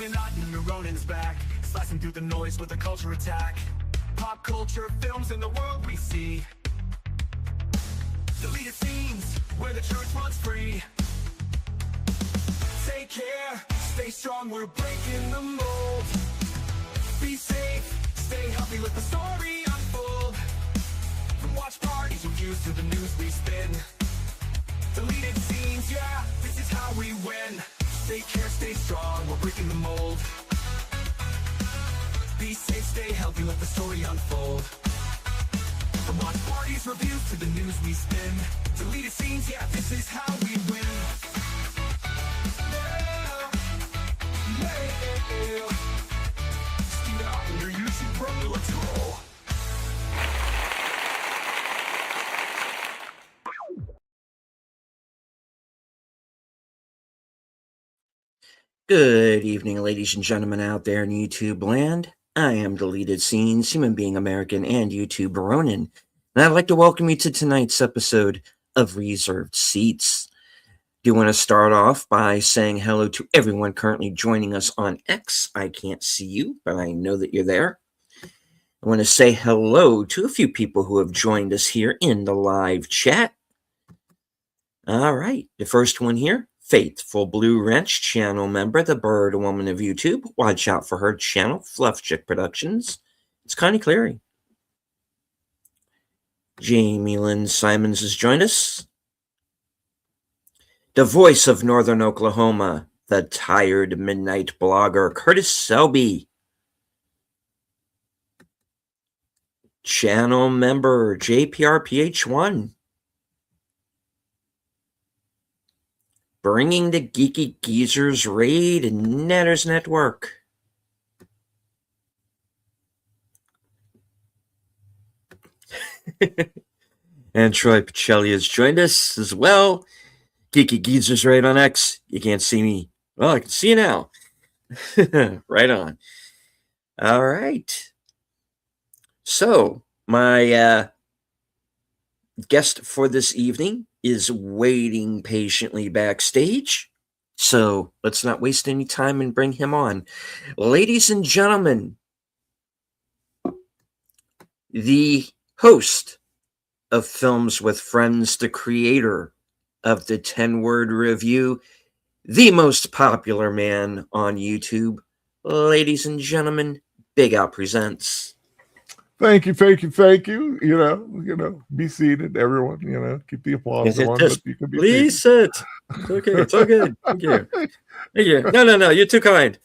Steven Otten, Ronan's back, slicing through the noise with a culture attack. Pop culture, films, and the world we see. Deleted scenes, where the truth runs free. Take care, stay strong, we're breaking the mold. Be safe, stay healthy, let the story unfold. From watch parties, reviews, to the news we spin. Deleted scenes, yeah, this is how we win. Take care, stay strong, we're breaking the mold. Be safe, stay healthy, let the story unfold. From watch parties, reviews, to the news we spin. Deleted scenes, yeah, this is how we win. Steven Otten, your YouTube, bro, let's roll. Good evening, ladies and gentlemen out there in YouTube land. I am Deleted Scenes, human being American, and YouTube Ronin, and I'd like to welcome you to tonight's episode of Reserved Seats. Do want to start off by saying hello to everyone currently joining us on X. I can't see you, but I know that you're there. I want to say hello to a few people who have joined us here in the live chat. All right, the first one here. Faithful Blue Wrench channel member, the Bird Woman of YouTube. Watch out for her channel, Fluff Chick Productions. It's Connie Cleary. Jamie Lynn Simons has joined us. The voice of Northern Oklahoma, the tired midnight blogger, Curtis Selby. Channel member, JPRPH1. Bringing the Geeky Geezers raid and Netters Network. And Troy Pacelli has joined us as well. Geeky Geezers raid on X. You can't see me. Well, I can see you now. Right on. All right. So, my guest for this evening is waiting patiently backstage. So let's not waste any time and bring him on. Ladies and gentlemen, the host of Films with Friends, the creator of the 10-word review, the most popular man on YouTube. Ladies and gentlemen, Big Al presents. Thank you. You know, be seated, everyone. You know, keep the applause on. But you can be please sit. It's okay. It's all good. Thank you. Thank you. No. You're too kind.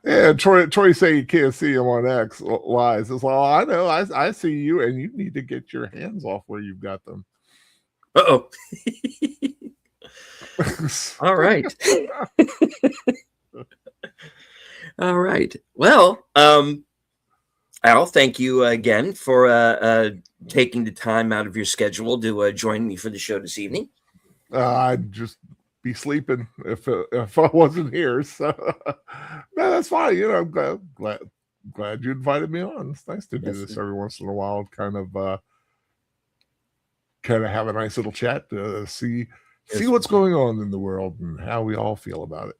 Yeah, Troy say you can't see him on X lies. It's like, oh, I know. I see you, and you need to get your hands off where you've got them. Uh-oh. All right. All right. Well, Al, thank you again for taking the time out of your schedule to join me for the show this evening. I'd just be sleeping if I wasn't here. So no, that's fine. You know, I'm glad you invited me on. It's nice to do this every once in a while. Kind of have a nice little chat to see what's going on in the world and how we all feel about it.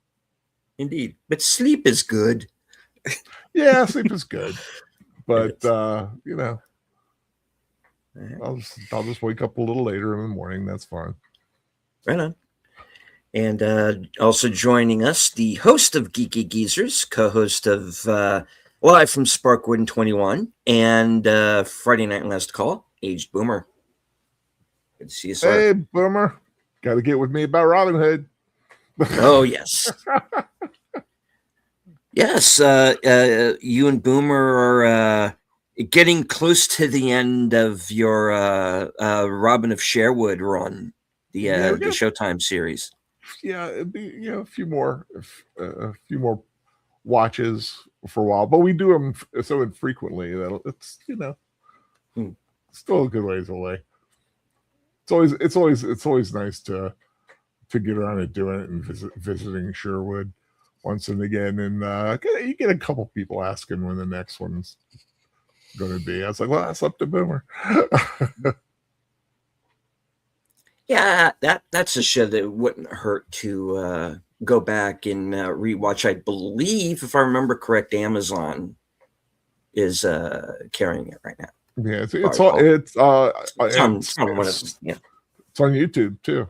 Indeed, but sleep is good. Yeah, sleep is good. But you know, I'll just wake up a little later in the morning. That's fine. Right on. And also joining us, the host of Geeky Geezers, co-host of Live from Sparkwood 21 and Friday Night Last Call, Aged Boomer. Good to see you, sir. Hey, Boomer. Got to get with me about Robin Hood. Oh, yes. Yes, you and Boomer are getting close to the end of your Robin of Sherwood run, the Showtime series. Yeah, it'd be a few more watches for a while, but we do them so infrequently that it's still a good ways away. It's always nice to get around and doing it and visiting Sherwood once and again, and you get a couple people asking when the next one's going to be. I was like, well, that's up to Boomer. Yeah, that's a show that wouldn't hurt to go back and rewatch. I believe, if I remember correct, Amazon is carrying it right now. Yeah, it's It's on one of them. Yeah, it's on YouTube too.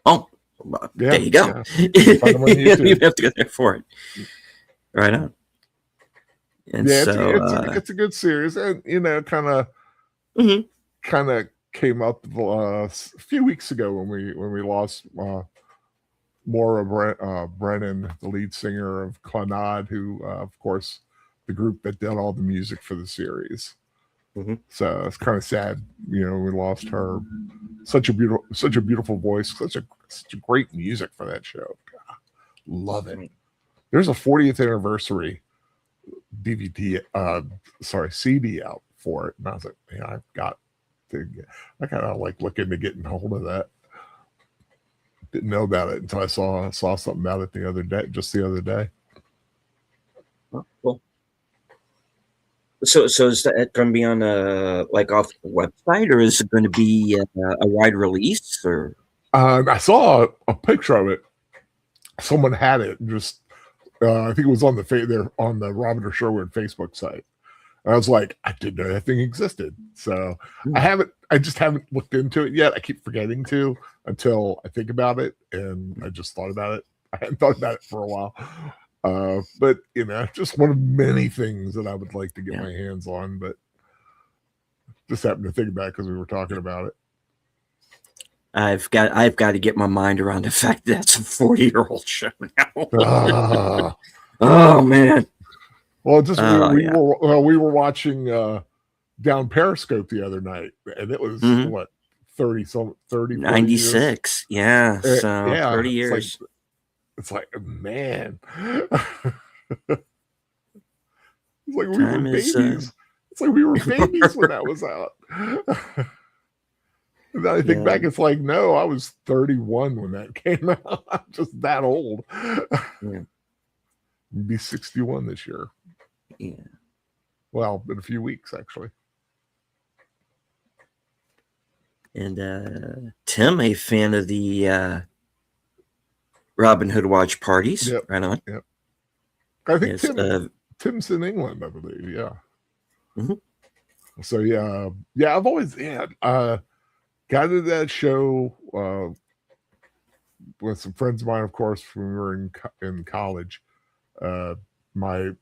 Oh, well, Yeah, there you go. yeah. You Find them on don't YouTube. even have to go there for it. Right on. And Yeah, so, it's a good series, and kind of mhm. came up a few weeks ago when we lost Maura Brennan, the lead singer of Clannad, who of course the group that did all the music for the series. Mhm. So it's kind of sad, we lost her. Such a beautiful voice, such a great music for that show. God, love it. There's a 40th anniversary CD out for it, and I was like, man, I gotta like look into getting hold of that. Didn't know about it until I saw something about it the other day. Oh, cool. So is that going to be on off the website, or is it going to be a wide release? Or I saw a picture of it. Someone had it. Just I think it was on the Robin or Sherwood Facebook site. And I was like, I didn't know that thing existed. So I just haven't looked into it yet. I keep forgetting to until I think about it, and I just thought about it. I hadn't thought about it for a while. But just one of many things that I would like to get my hands on, but just happened to think about it because we were talking about it. I've got to get my mind around the fact that it's a 40-year-old show now. Oh man. Well, we were watching down Periscope the other night, and it was what 30 96. Yeah, so 30 years. It's like, man. It's like we were babies. It's like we were babies when that was out. And then I think back, it's like, no, I was 31 when that came out. I'm just that old. Yeah. Be 61 this year. Yeah. Well, in a few weeks, actually. And Tim, a fan of the Robin Hood watch parties. Yep. Right on. Yep. I think Tim's in England, I believe. Yeah. Mm-hmm. So I've always got into that show with some friends of mine, of course, when we were in college. My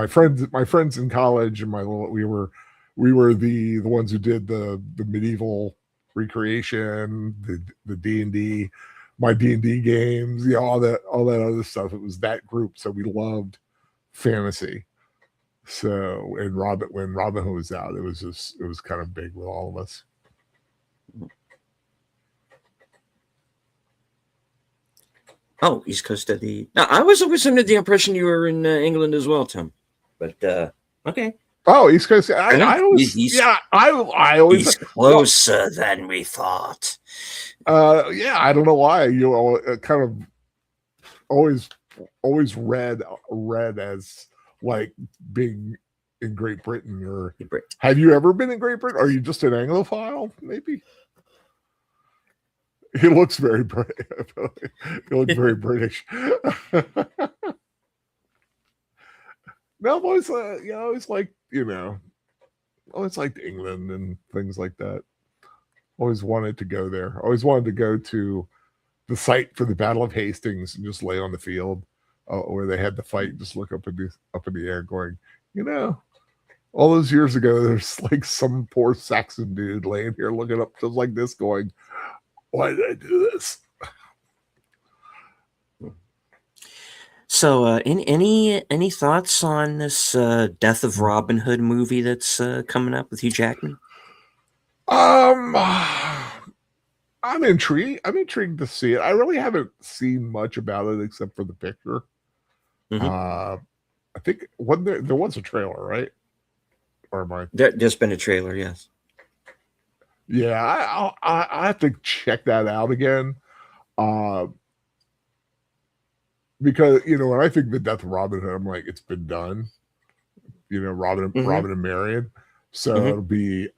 friends in college, and we were the ones who did the medieval recreation, the D&D, my D&D games, all that other stuff. It was that group, so we loved fantasy. So, and when Robin Hood was out, it was kind of big with all of us. Oh, East Coast of the. Now, I was always under the impression you were in England as well, Tim. But okay. Oh, East Coast. I always. He's closer than we thought. I don't know why. Kind of always read as like being in Great Britain, or have you ever been in Great Britain? Are you just an Anglophile? Maybe. He looks very British. He looks very British. No, I've always, always liked, always liked England and things like that. Always wanted to go there. Always wanted to go to the site for the Battle of Hastings and just lay on the field where they had the fight. Just look up in the air, going, all those years ago, there's like some poor Saxon dude laying here looking up just like this, going, why did I do this? So, any thoughts on this Death of Robin Hood movie that's coming up with Hugh Jackman? I'm intrigued. I'm intrigued to see it. I really haven't seen much about it except for the picture. I think there was a trailer, right? Or am I? There's been a trailer, yes. Yeah, I have to check that out again. Because when I think the Death of Robin Hood, I'm like, it's been done. Robin and Marion. So it'll be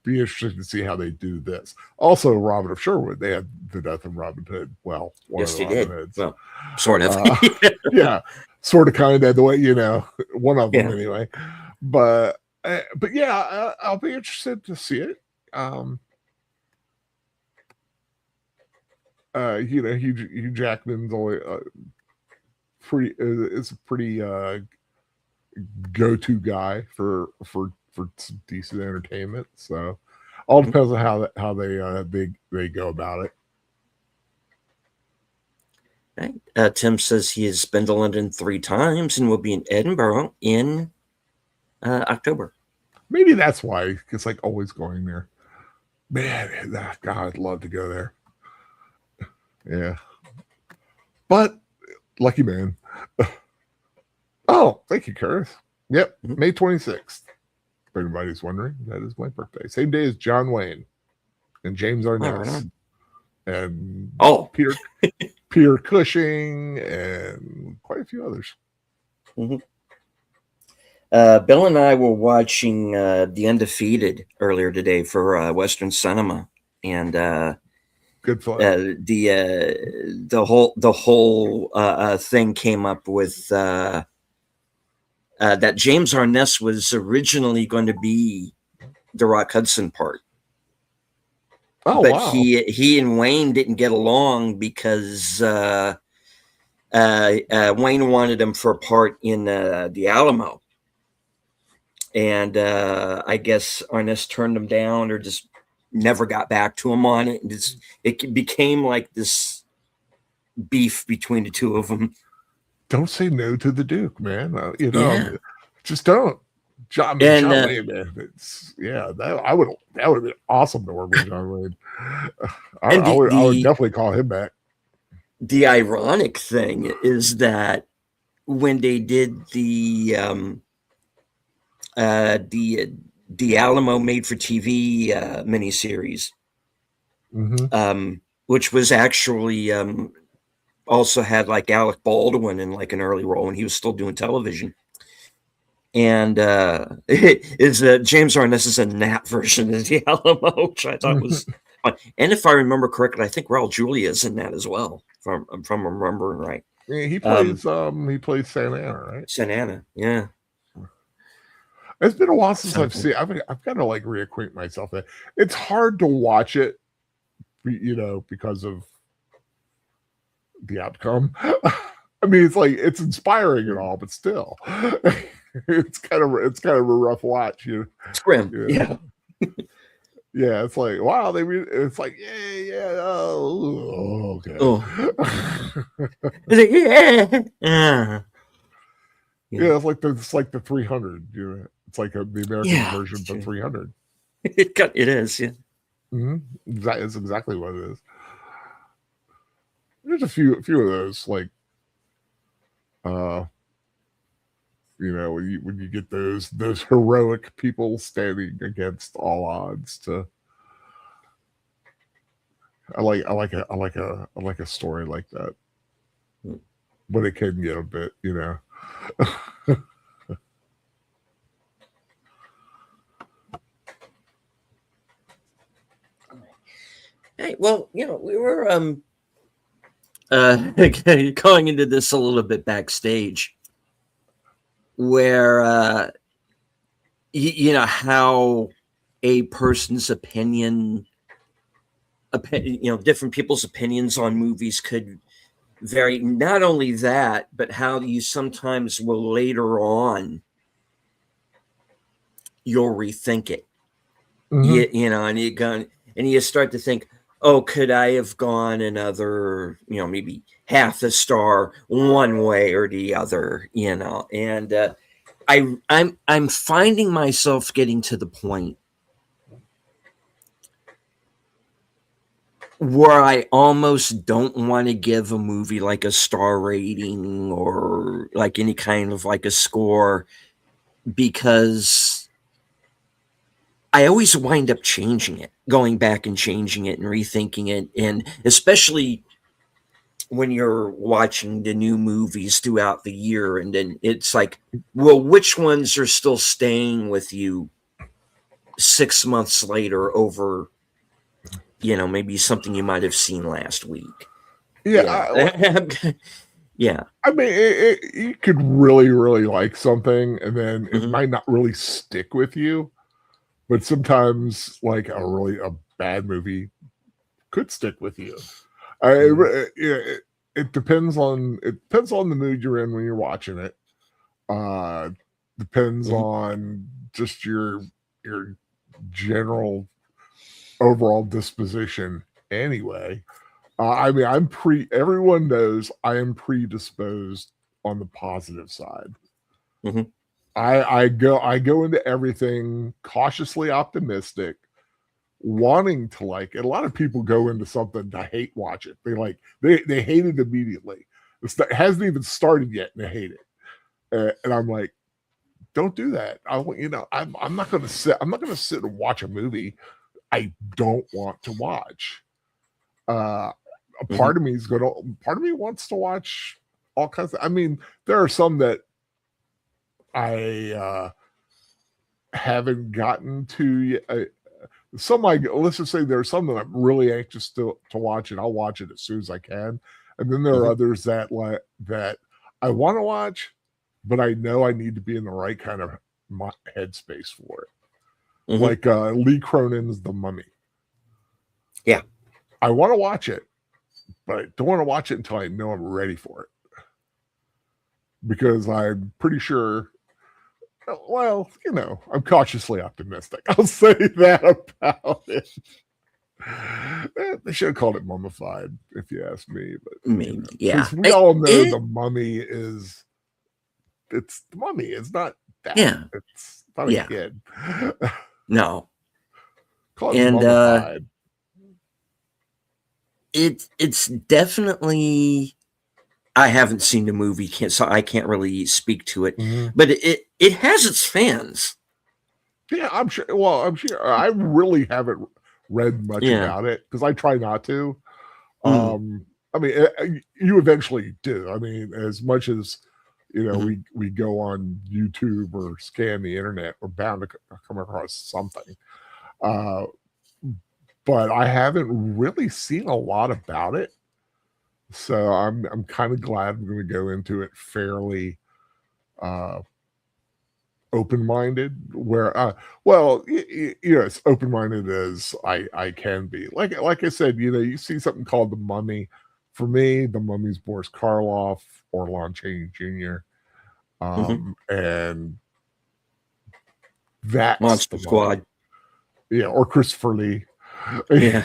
be interesting to see how they do this. Also, Robin of Sherwood, they had the death of Robin Hood. Well, one Yes, of they the Robin did. Hoods. Well, sort of. Yeah, sort of, kind of the way, one of them Yeah. anyway. But yeah, I'll be interested to see it. Hugh Jackman's always is a pretty go-to guy for some decent entertainment. So all depends on how they go about it. Right. Tim says he has been to London 3 times and will be in Edinburgh in October. Maybe that's why it's like always going there. Man, God, I'd love to go there. Yeah, but lucky man. Oh, thank you, Curtis. Yep, May 26th. If anybody's wondering, that is my birthday. Same day as John Wayne and James Arness and Peter Cushing and quite a few others. Mm-hmm. Bill and I were watching The Undefeated earlier today for Western Cinema, and good fun. The whole thing came up with that James Arness was originally going to be the Rock Hudson part. Oh, but wow. he and Wayne didn't get along because Wayne wanted him for a part in the Alamo. And I guess Arness turned him down or just never got back to him on it. And it became like this beef between the two of them. Don't say no to the Duke, man. Just don't. John Wayne, man. That would have been awesome to work with John Wayne. I would definitely call him back. The ironic thing is that when they did the Alamo made for TV miniseries, which was actually also had like Alec Baldwin in like an early role when he was still doing television. And is James Arness is a Nat version of the Alamo, which I thought was fun. And if I remember correctly, I think Raul Julia is in that as well, from remembering right. Yeah, he plays Santa Anna, right? Santa Anna, yeah. It's been a while since I've seen. I've got to like reacquaint myself. It's hard to watch it, because of the outcome. I mean, it's like it's inspiring and all, but still, it's kind of a rough watch. It's grim. Yeah. Yeah, it's like wow. It's like okay. Yeah. Yeah, it's like the 300. It's like the American version of 300. It is, yeah. That is exactly what it is. There's a few of those, like, when you get those heroic people standing against all odds. I like a story like that, but it can get a bit, Hey, well, we were going into this a little bit backstage, where how a person's opinion, different people's opinions on movies could vary. Not only that, but how you sometimes will later on you'll rethink it. And you start to think, oh, could I have gone another, maybe half a star one way or the other, and I'm finding myself getting to the point where I almost don't want to give a movie like a star rating or like any kind of like a score, because I always wind up changing it, going back and changing it and rethinking it. And especially when you're watching the new movies throughout the year, and then it's like, well, which ones are still staying with you 6 months later over, maybe something you might have seen last week. Yeah. Yeah. I mean, you could really, really like something, and then it might not really stick with you. But sometimes, like a bad movie could stick with you. It depends on the mood you're in when you're watching it. Depends on just your general overall disposition. Anyway, I mean, everyone knows I am predisposed on the positive side. I go into everything cautiously optimistic, wanting to like it. A lot of people go into something to hate watch it. They hate it immediately. It hasn't even started yet, and they hate it. And I'm like, don't do that. I'm not going to sit. I'm not going to sit and watch a movie I don't want to watch. A part of me wants to watch all kinds of. I mean, there are some that I haven't gotten to yet. Let's just say there are some that I'm really anxious to watch, and I'll watch it as soon as I can. And then there are others that I want to watch, but I know I need to be in the right kind of headspace for it. Like Lee Cronin's The Mummy. Yeah. I want to watch it, but I don't want to watch it until I know I'm ready for it. Because I'm pretty sure, well, I'm cautiously optimistic. I'll say that about it. They should have called it Mummified, if you ask me. But maybe, yeah. We all know The Mummy is. It's The Mummy. It's not that. Yeah. It's not a kid. No. Call it Mummified. It's definitely. I haven't seen the movie, so I can't really speak to it. But it has its fans. Yeah, I'm sure. Well, I'm sure. I really haven't read much about it because I try not to. I mean, you eventually do. I mean, as much as we go on YouTube or scan the internet, we're bound to come across something. But I haven't really seen a lot about it. So I'm kind of glad I'm going to go into it fairly open-minded. Where as open-minded as I can be. Like I said, you see something called The Mummy. For me, The Mummy's Boris Karloff or Lon Chaney Jr. And that's Monster Squad. Yeah, or Christopher Lee. Yeah.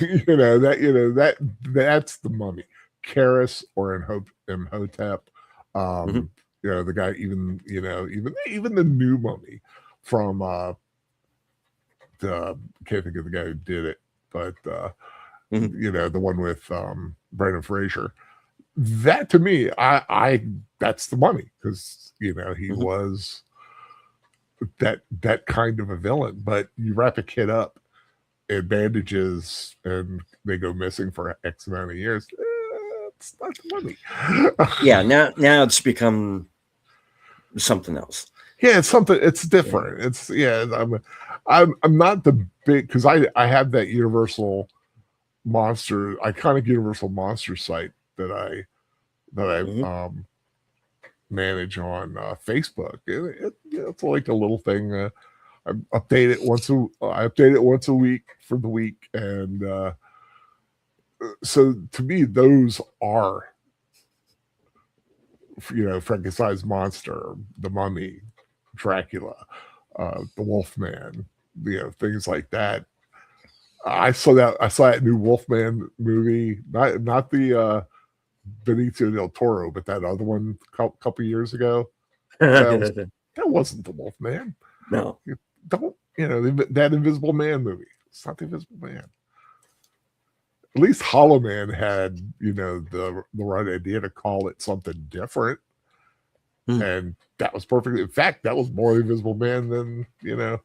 That's The Mummy. Karis or Imhotep, the guy, even the new Mummy from can't think of the guy who did it, but the one with Brendan Fraser. That to me, that's The Mummy because he was that kind of a villain. But you wrap a kid up in bandages and they go missing for X amount of years. It's not The Mummy. Yeah, now it's become something else. Yeah, it's something. It's different. Yeah. I'm not the big because I have that iconic Universal Monster site that I manage on Facebook. It's like a little thing. I update it once a week for the week, and so to me, those are, Frankenstein's monster, The Mummy, Dracula, the Wolfman, things like that. I saw that new Wolfman movie, not the Benicio del Toro, but that other one a couple years ago. That wasn't the Wolfman. No, that Invisible Man movie. It's not the Invisible Man. At least Hollow Man had, the right idea to call it something different. And that was perfect. In fact, that was more Invisible Man than, it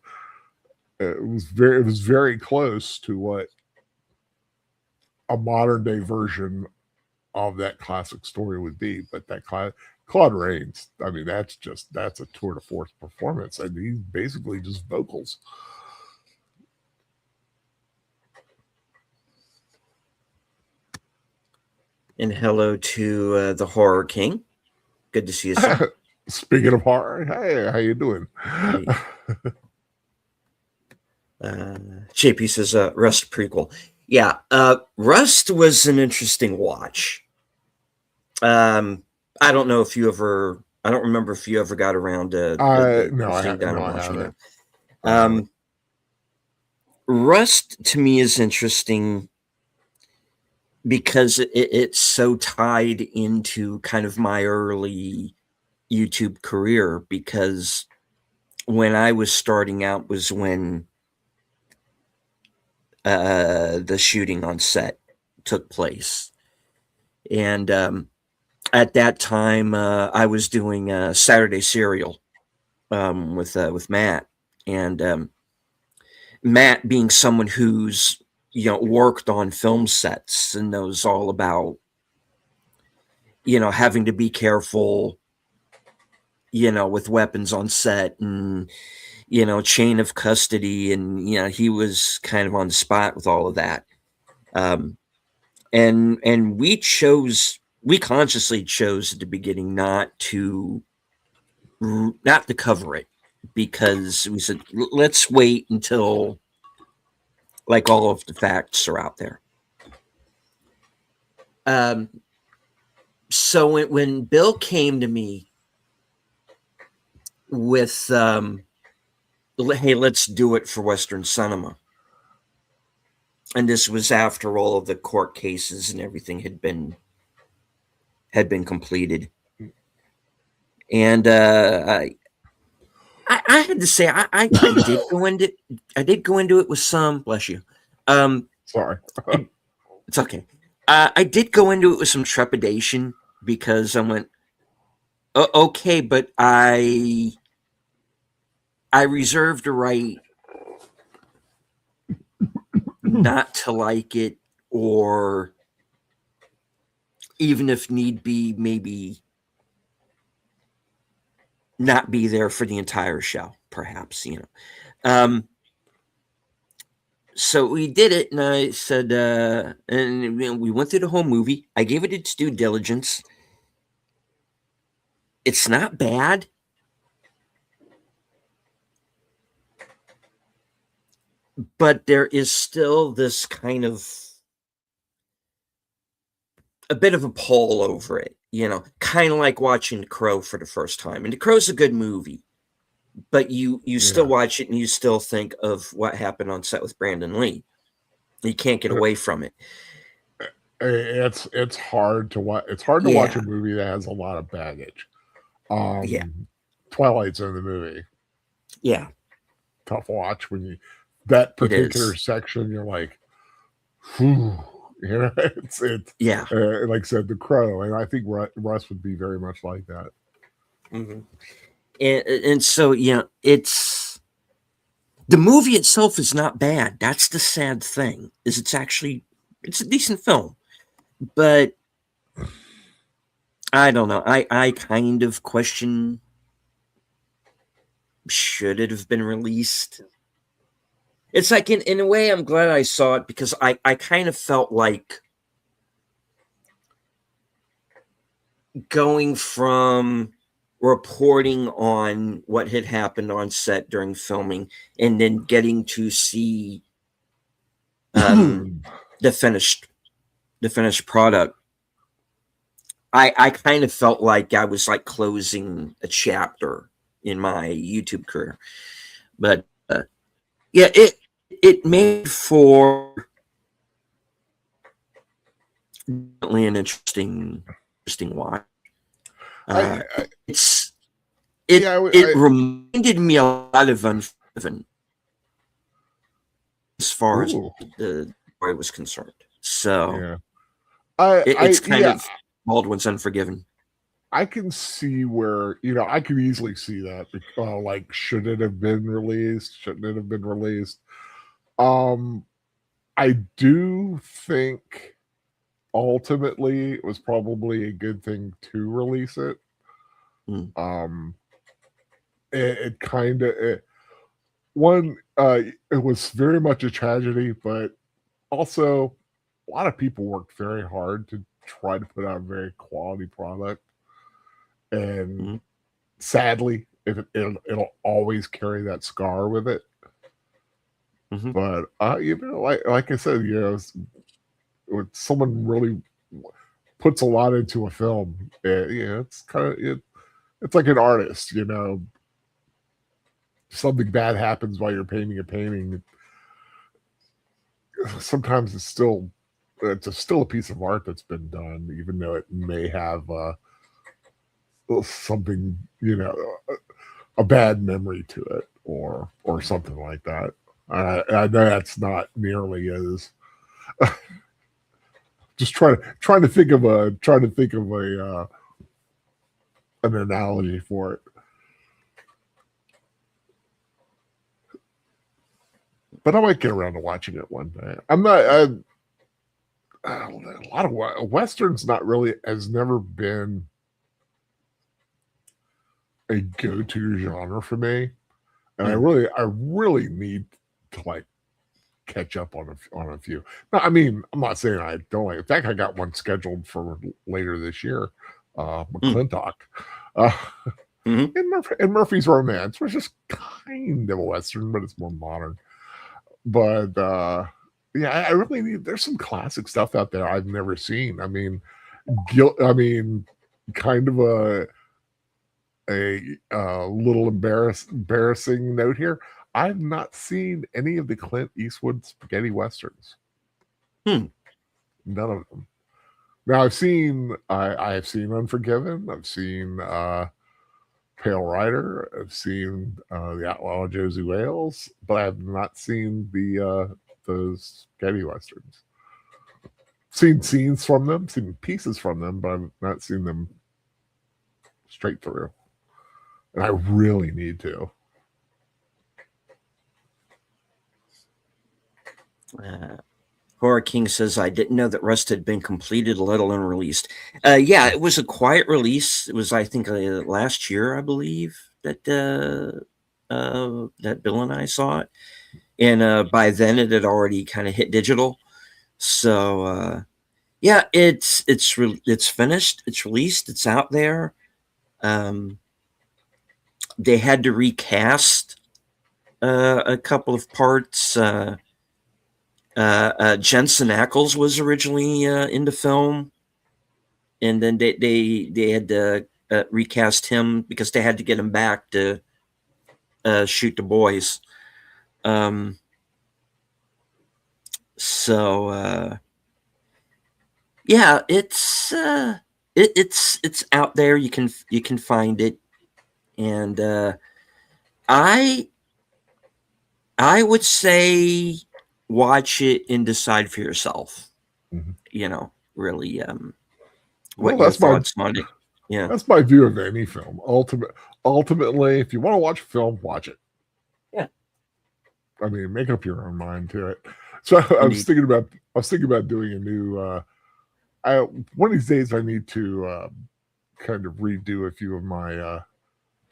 was very close to what a modern day version of that classic story would be. But that Claude Rains, I mean, that's a tour de force performance. And he's basically just vocals. And hello to the Horror King. Good to see you, sir. Speaking of horror, hey, how you doing? Hey. JP says Rust prequel. Yeah, Rust was an interesting watch. I don't know if you ever. I don't remember if you ever got around to No, sitting down no, and I watching haven't. that. Rust to me is interesting because it's so tied into kind of my early YouTube career, because when I was starting out was when the shooting on set took place. And at that time, I was doing Saturday Serial with Matt. And Matt, being someone who's worked on film sets and knows all about having to be careful with weapons on set, and chain of custody, and he was kind of on the spot with all of that. And we consciously chose at the beginning not to cover it, because we said, let's wait until like all of the facts are out there. So when Bill came to me with hey, let's do it for Western Cinema, and this was after all of the court cases and everything had been completed. And I had to say, I did go into it with some, bless you. Sorry. It's okay. I did go into it with some trepidation, because I went, okay, but I reserved the right not to like it, or even if need be, maybe not be there for the entire show, perhaps, So we did it, and I said, and we went through the whole movie. I gave it its due diligence. It's not bad. But there is still this kind of a bit of a pull over it, kind of like watching The Crow for the first time. And The Crow's a good movie, but you still watch it and you still think of what happened on set with Brandon Lee. You can't get away from it. It's hard to watch. It's hard to watch a movie that has a lot of baggage. Twilight's in the movie. Yeah, tough watch when that particular section. You're like, whew. It's like I said, The Crow, and I think Russ would be very much like that. Mm-hmm. And so it's the movie itself is not bad. That's the sad thing, is it's a decent film, but I don't know. I kind of question, should it have been released? It's like, in a way, I'm glad I saw it, because I kind of felt like going from reporting on what had happened on set during filming and then getting to see the finished product. I kind of felt like I was like closing a chapter in my YouTube career. But yeah, it made for definitely an interesting watch. It reminded me a lot of Unforgiven, as far as the story was concerned. So it's kind of Baldwin's Unforgiven. I can see where, I could easily see that. Like, should it have been released? Shouldn't it have been released? I do think ultimately it was probably a good thing to release it. It kind of it was very much a tragedy, but also a lot of people worked very hard try to put out a very quality product, and Mhm. sadly, it'll always carry that scar with it. Mhm. But like I said, when someone really puts a lot into a film, it's kind of it's like an artist, something bad happens while you're painting a painting. Sometimes still a piece of art that's been done, even though it may have something, a bad memory to it, or something like that. I know that's not nearly as just trying to think of a an analogy for it. But I might get around to watching it one day. I'm not. A lot of westerns not really has never been a go-to genre for me, and I really need to like catch up on a few. No, I mean, I'm not saying I don't like. In fact, I got one scheduled for later this year, McClintock, Mhm. and Murphy's Romance, which is kind of a western, but it's more modern. But yeah, I really need. There's some classic stuff out there I've never seen. I mean, kind of a little embarrassing note here. I've not seen any of the Clint Eastwood spaghetti westerns. Hmm. None of them. Now I have seen Unforgiven. I've seen Pale Rider. I've seen the Outlaw Josie Wales, but I have not seen those spaghetti westerns. Seen scenes from them, seen pieces from them, but I've not seen them straight through. And I really need to. Horror King says, I didn't know that Rust had been completed, let alone released. Yeah, it was a quiet release. It was, I think, last year, I believe, that that Bill and I saw it. And by then it had already kind of hit digital. So yeah, it's finished. It's released. It's out there. They had to recast a couple of parts. Jensen Ackles was originally in the film, and then they had to recast him because they had to get him back to shoot the boys. So yeah, it's out there. You can find it, and I would say watch it and decide for yourself. Mm-hmm. Really, Well, what your thoughts on it. Yeah, that's my view of any film. Ultimately, if you want to watch a film, watch it. Yeah. I mean, make up your own mind to it. So I was thinking about doing a new. One of these days, I need to kind of redo a few of my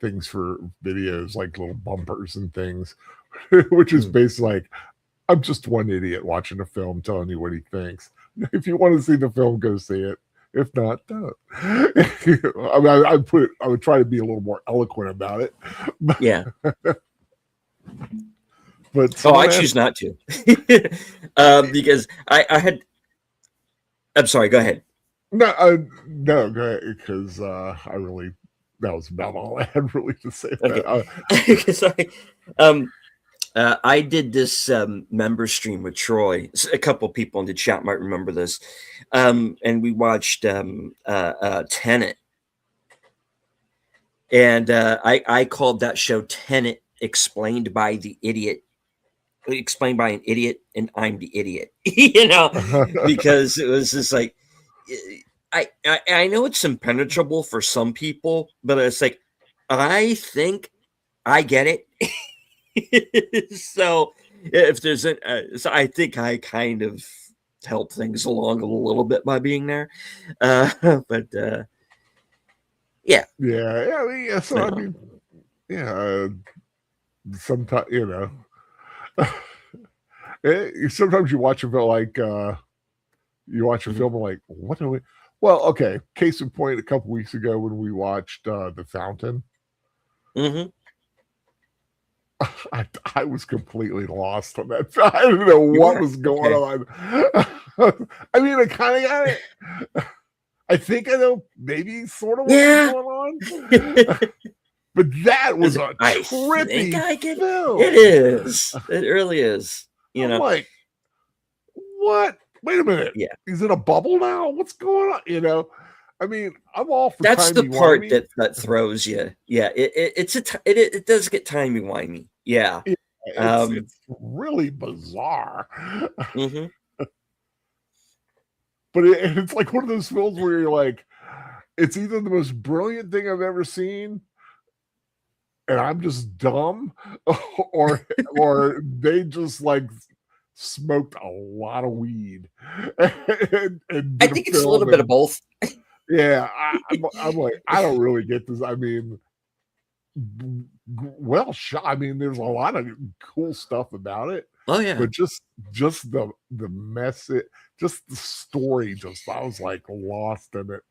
things for videos, like little bumpers and things, which is basically like, I'm just one idiot watching a film telling you what he thinks. If you want to see the film, go see it. If not, don't. I mean, I would try to be a little more eloquent about it. Yeah. But I choose not to. Because I had. I'm sorry. Go ahead. No, go ahead, because that was about all I had really to say. Okay. I did this member stream with Troy. A couple people in the chat might remember this, and we watched Tenet, and I called that show Tenet explained by an idiot, and I'm the idiot, because it was just like, I know it's impenetrable for some people, but it's like, I think I get it. So if there's so I think I kind of help things along a little bit by being there, but yeah. So I mean, yeah, sometimes sometimes you watch a film like you watch a film like, Well, okay. Case in point, a couple weeks ago when we watched The Fountain, Mm-hmm. I was completely lost on that. I didn't know what was going on. I mean, I kind of got it. I think I know maybe sort of what was going on. But that was a trippy film. It is. It really is. You know, like, what? Wait a minute. Yeah. He's in a bubble now? What's going on? You know? I mean, I'm all for that's the part timey-wimey. that throws you. Yeah, it does get timey-wimey. Yeah. It's really bizarre. Mm-hmm. But it's like one of those films where you're like, it's either the most brilliant thing I've ever seen, and I'm just dumb, or they just like smoked a lot of weed. and I think it's a little bit of both. Yeah, I'm like, I don't really get this. I mean, well shot. I mean, there's a lot of cool stuff about it. Oh yeah, but just the message, just the story, just I was like lost in it,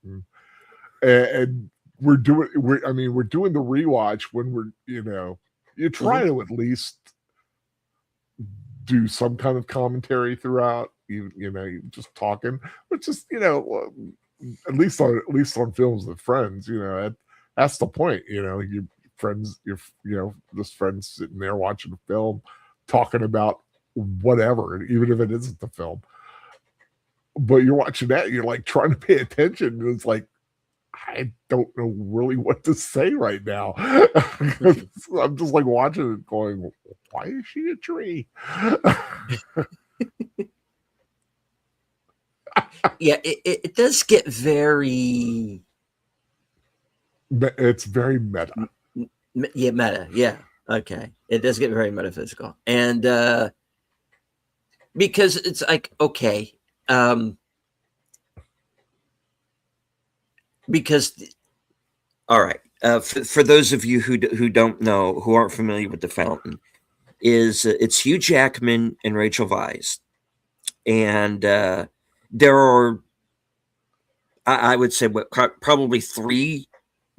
and we're doing the rewatch when you try to at least do some kind of commentary throughout, you just talking, but just at least on films with friends, that's the point, your friends, just friends sitting there watching a film, talking about whatever, even if it isn't the film. But you're watching that, you're like trying to pay attention, and it's like, I don't know really what to say right now. I'm just like watching it going, why is she a tree? Yeah, it does get very... It's very meta. Yeah, meta. Yeah. Okay. It does get very metaphysical. And because it's like, okay. Because, all right. For those of you who don't know, who aren't familiar with The Fountain, it's Hugh Jackman and Rachel Weisz. And there are, I would say, probably 3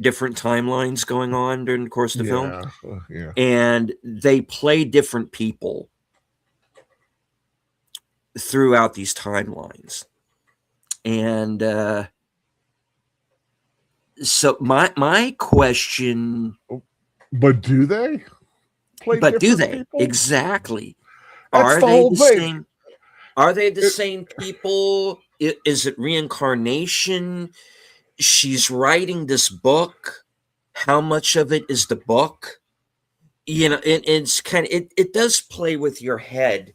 different timelines going on during the course of the film. Yeah. And they play different people throughout these timelines. And so my question... But do they? But do they? People? Exactly. That's the whole thing. Are they the same people? Is it reincarnation? She's writing this book. How much of it is the book? It's kind of, it does play with your head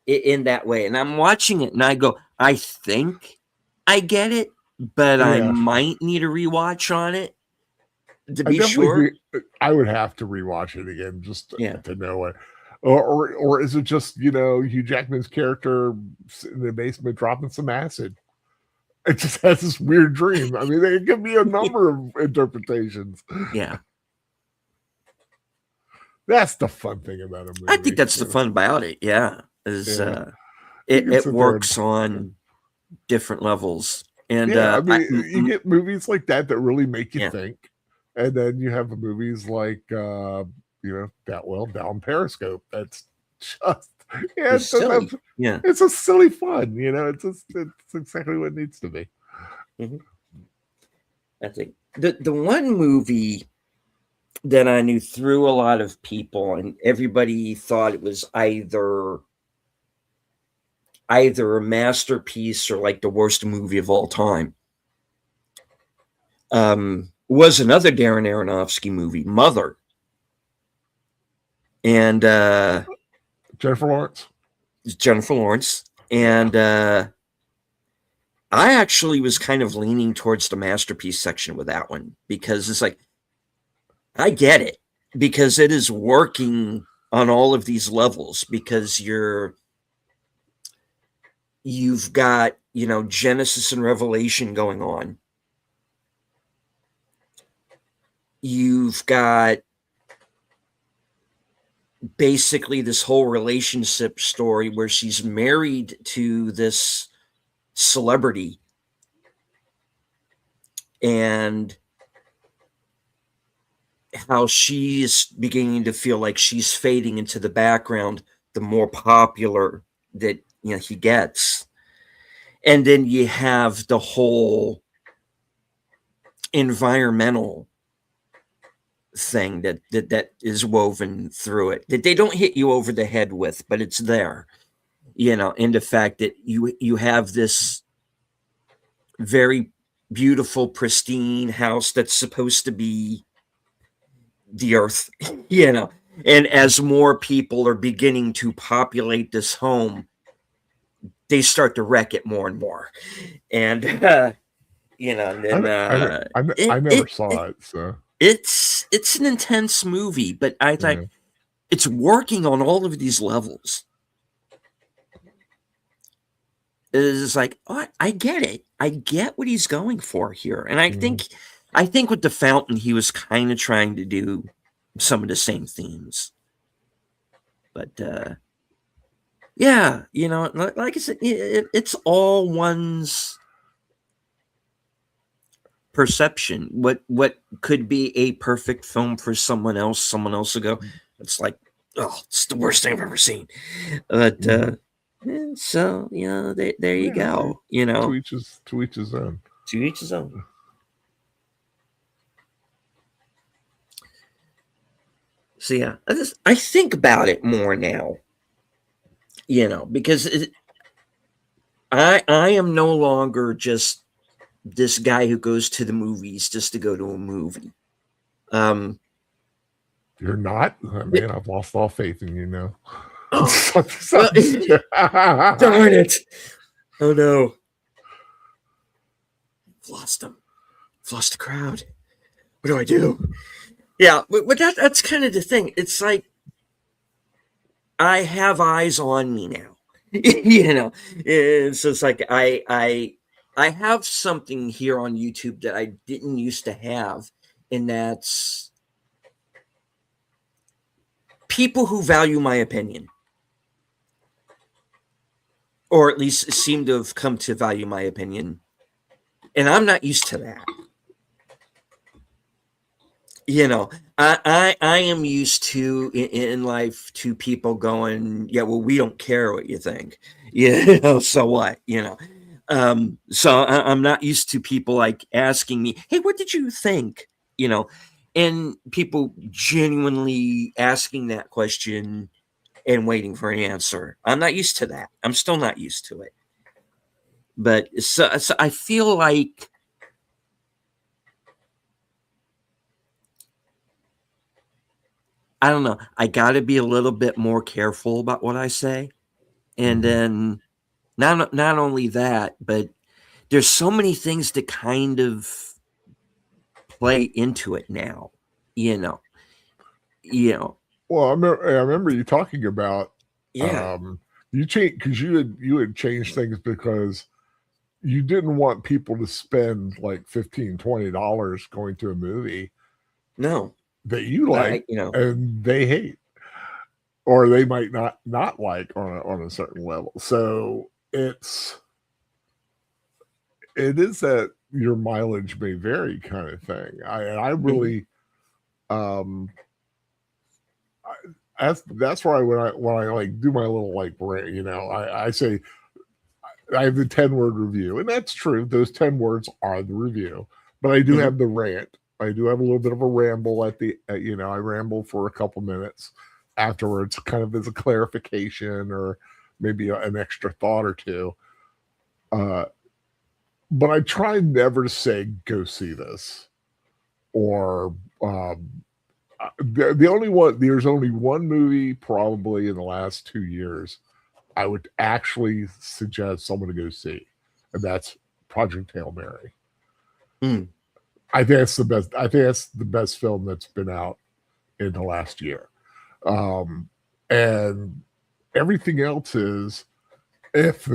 in that way. And I'm watching it and I go, I think I get it, but I might need a rewatch on it to be sure. I would have to rewatch it again just to know it. Or is it just, Hugh Jackman's character in the basement dropping some acid? It just has this weird dream. I mean, there can be a number of interpretations. Yeah. That's the fun thing about a movie. I think that's the fun about it. Yeah. It works on different levels. And you get movies like that really make you think. And then you have movies like, Down Periscope. That's just, it's silly. It's a silly fun, it's exactly what it needs to be. Mm-hmm. I think the one movie that I knew threw a lot of people and everybody thought it was either a masterpiece or like the worst movie of all time, was another Darren Aronofsky movie, Mother. And Jennifer Lawrence. And I actually was kind of leaning towards the masterpiece section with that one, because it's like, I get it, because it is working on all of these levels, because you've got, Genesis and Revelation going on. You've got basically this whole relationship story where she's married to this celebrity and how she's beginning to feel like she's fading into the background the more popular that he gets. And then you have the whole environmental thing that is woven through it, that they don't hit you over the head with, but it's there, and the fact that you have this very beautiful, pristine house that's supposed to be the earth, and as more people are beginning to populate this home, they start to wreck it more and more. And and then I never saw it, so it's an intense movie, but I think it's working on all of these levels. It's like, oh, I get it. I get what he's going for here. And I think with The Fountain, he was kind of trying to do some of the same themes. But yeah, like I said, it's all one's perception. What could be a perfect film for someone else ago, it's like, oh, it's the worst thing I've ever seen. But so there you go. To each his own. To each his own. So yeah, I think about it more now. Because I am no longer just this guy who goes to the movies just to go to a movie. You're not? Man, I've lost all faith in you now. Oh, darn it. Oh no. I've lost him. I've lost the crowd. What do I do? Yeah, but that's kind of the thing. It's like I have eyes on me now. So it's like I have something here on YouTube that I didn't used to have, and that's people who value my opinion, or at least seem to have come to value my opinion, and I'm not used to that. I am used to in life to people going, yeah, well, we don't care what you think, so what, so I'm not used to people like asking me, hey, what did you think, and people genuinely asking that question and waiting for an answer. I'm not used to that. I'm still not used to it. But so I feel like I don't know. I got to be a little bit more careful about what I say. And then not only that, but there's so many things that kind of play into it now, Well, I remember you talking about you changed because you had changed things because you didn't want people to spend like $15-$20 going to a movie. No. That you like, and they hate, or they might not like on a certain level. So it is that your mileage may vary kind of thing. I really, that's why when I like do my little like rant, I say I have the 10-word review, and that's true. Those 10 words are the review, but I do have the rant. I do have a little bit of a ramble I ramble for a couple minutes afterwards, kind of as a clarification or maybe an extra thought or two. But I try never to say, go see this. Or there's only one movie probably in the last 2 years I would actually suggest someone to go see, and that's Project Hail Mary. I think that's the best. I think that's the best film that's been out in the last year, and everything else is, if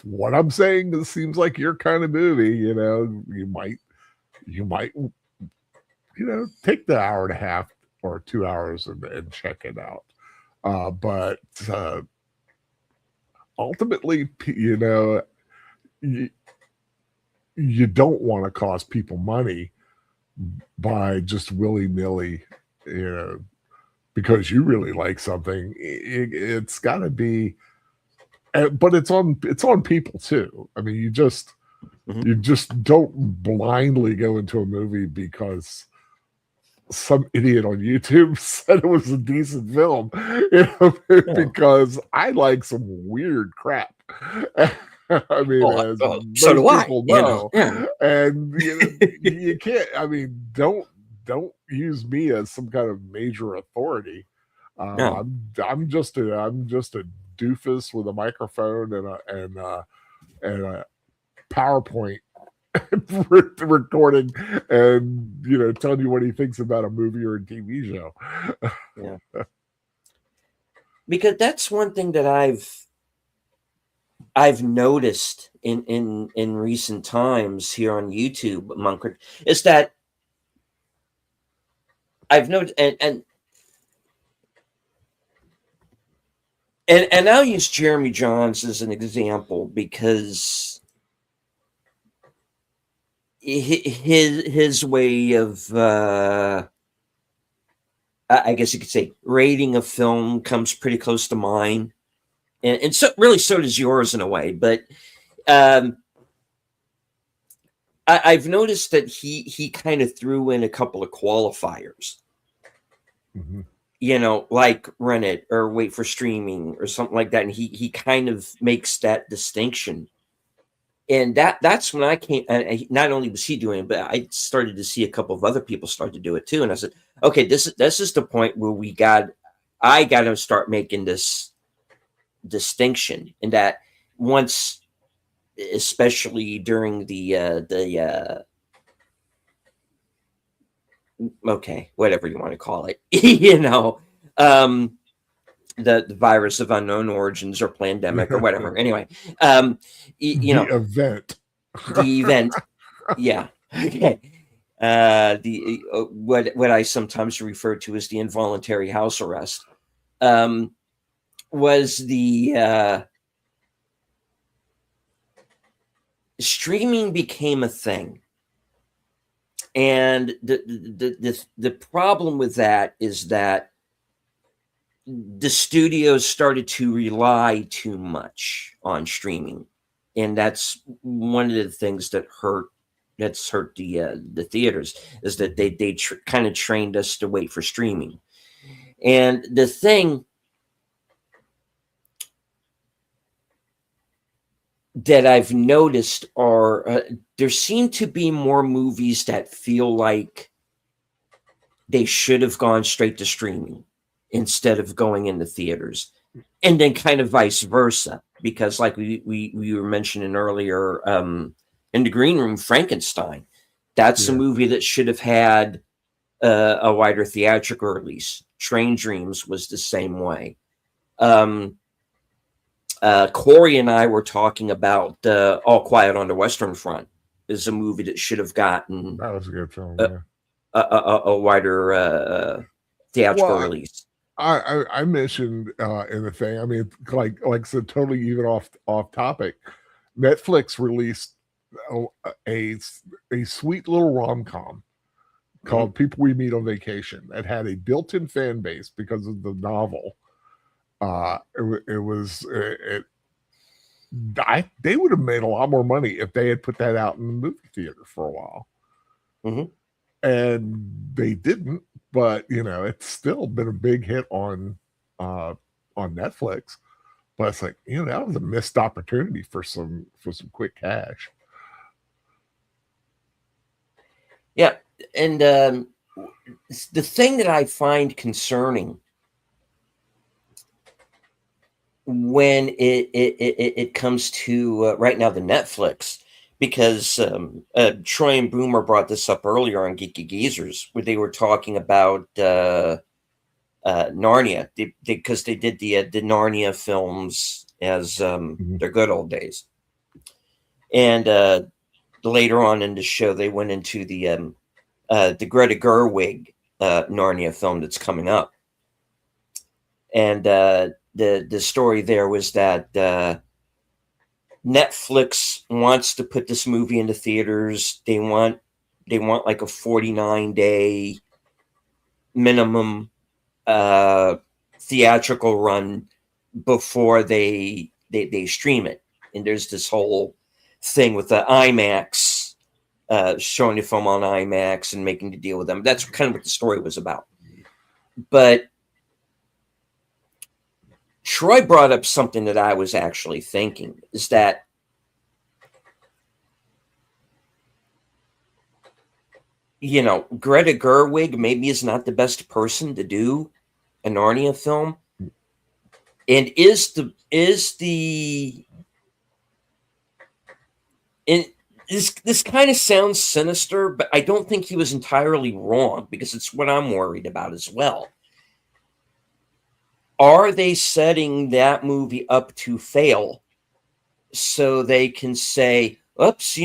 what I'm saying seems like your kind of movie, you might, take the hour and a half or 2 hours and check it out. But ultimately, you don't want to cost people money by just willy-nilly, you know, because you really like something. It's got to be, but it's on people too. I mean, you just don't blindly go into a movie because some idiot on YouTube said it was a decent film, you know, because I like some weird crap. I mean, as so do I. people know, and you can't. I mean, don't use me as some kind of major authority. I'm just a doofus with a microphone and a PowerPoint recording, and telling you what he thinks about a movie or a TV show. Yeah, because that's one thing that I've noticed in recent times here on YouTube, Munkard, is that I've noticed, and I'll use Jeremy Jahns as an example because his way of I guess you could say rating a film comes pretty close to mine. And so really so does yours in a way, but I've noticed that he kind of threw in a couple of qualifiers, like rent it or wait for streaming or something like that, and he kind of makes that distinction, and that's when I came. And not only was he doing it, but I started to see a couple of other people start to do it too, and I said, okay, this is the point where I got to start making this distinction, in that once, especially during the okay, whatever you want to call it, the virus of unknown origins or pandemic or whatever. Anyway, the event, yeah, okay. What I sometimes refer to as the involuntary house arrest, was the streaming became a thing, and the problem with that is that the studios started to rely too much on streaming, and that's one of the things that hurt the theaters, is that they kind of trained us to wait for streaming. And the thing that I've noticed are there seem to be more movies that feel like they should have gone straight to streaming instead of going into theaters, and then kind of vice versa, because like we were mentioning earlier, in the green room, Frankenstein, that's a movie that should have had a wider theatrical release. Train Dreams was the same way. Corey and I were talking about All Quiet on the Western Front is a movie that should have gotten that was a good film, a wider theatrical release. I mentioned in the thing, I mean, like so totally even off topic, Netflix released a sweet little rom-com called People We Meet on Vacation that had a built-in fan base because of the novel. They would have made a lot more money if they had put that out in the movie theater for a while. And they didn't, but it's still been a big hit on Netflix. But it's like, that was a missed opportunity for some quick cash. Yeah, and the thing that I find concerning when it comes to right now the Netflix, because Troy and Boomer brought this up earlier on Geeky Geezers, where they were talking about Narnia, because they did the Narnia films as their good old days, and later on in the show they went into the Greta Gerwig Narnia film that's coming up, and the story there was that Netflix wants to put this movie into theaters. They want like a 49-day minimum theatrical run before they stream it. And there's this whole thing with the IMAX, showing the film on IMAX and making the deal with them. That's kind of what the story was about. But Troy brought up something that I was actually thinking, is that Greta Gerwig maybe is not the best person to do a Narnia film. And this kind of sounds sinister, but I don't think he was entirely wrong, because it's what I'm worried about as well. Are they setting that movie up to fail so they can say, oops,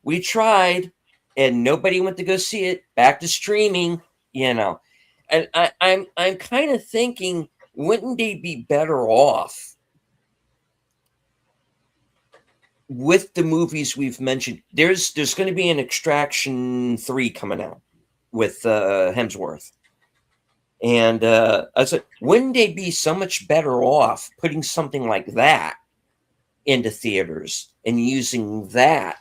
we tried and nobody went to go see it, back to streaming, And I'm kind of thinking, wouldn't they be better off with the movies we've mentioned? There's going to be an Extraction 3 coming out with Hemsworth. And I said, wouldn't they be so much better off putting something like that into theaters and using that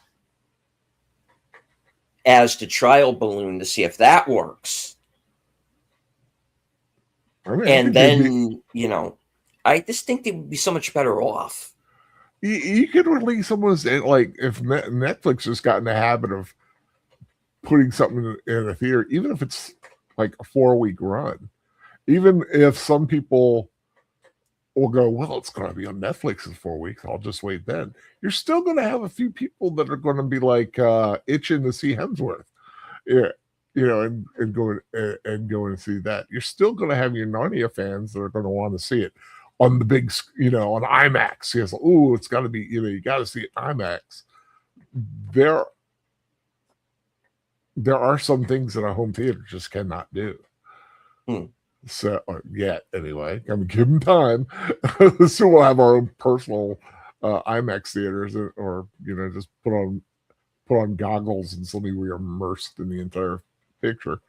as the trial balloon to see if that works? And then, I just think they would be so much better off. You could release almost, like, if Netflix has gotten the habit of putting something in a theater, even if it's like a 4-week run, even if some people will go, well, it's going to be on Netflix in 4 weeks, I'll just wait then. You're still going to have a few people that are going to be like itching to see Hemsworth, and go and see that. You're still going to have your Narnia fans that are going to want to see it on the big, on IMAX. Yes, oh, it's got to be, you got to see it IMAX. There are some things that a home theater just cannot do. So, yet anyway, I'm give them time. So we'll have our own personal IMAX theaters, or just put on goggles and suddenly we are immersed in the entire picture.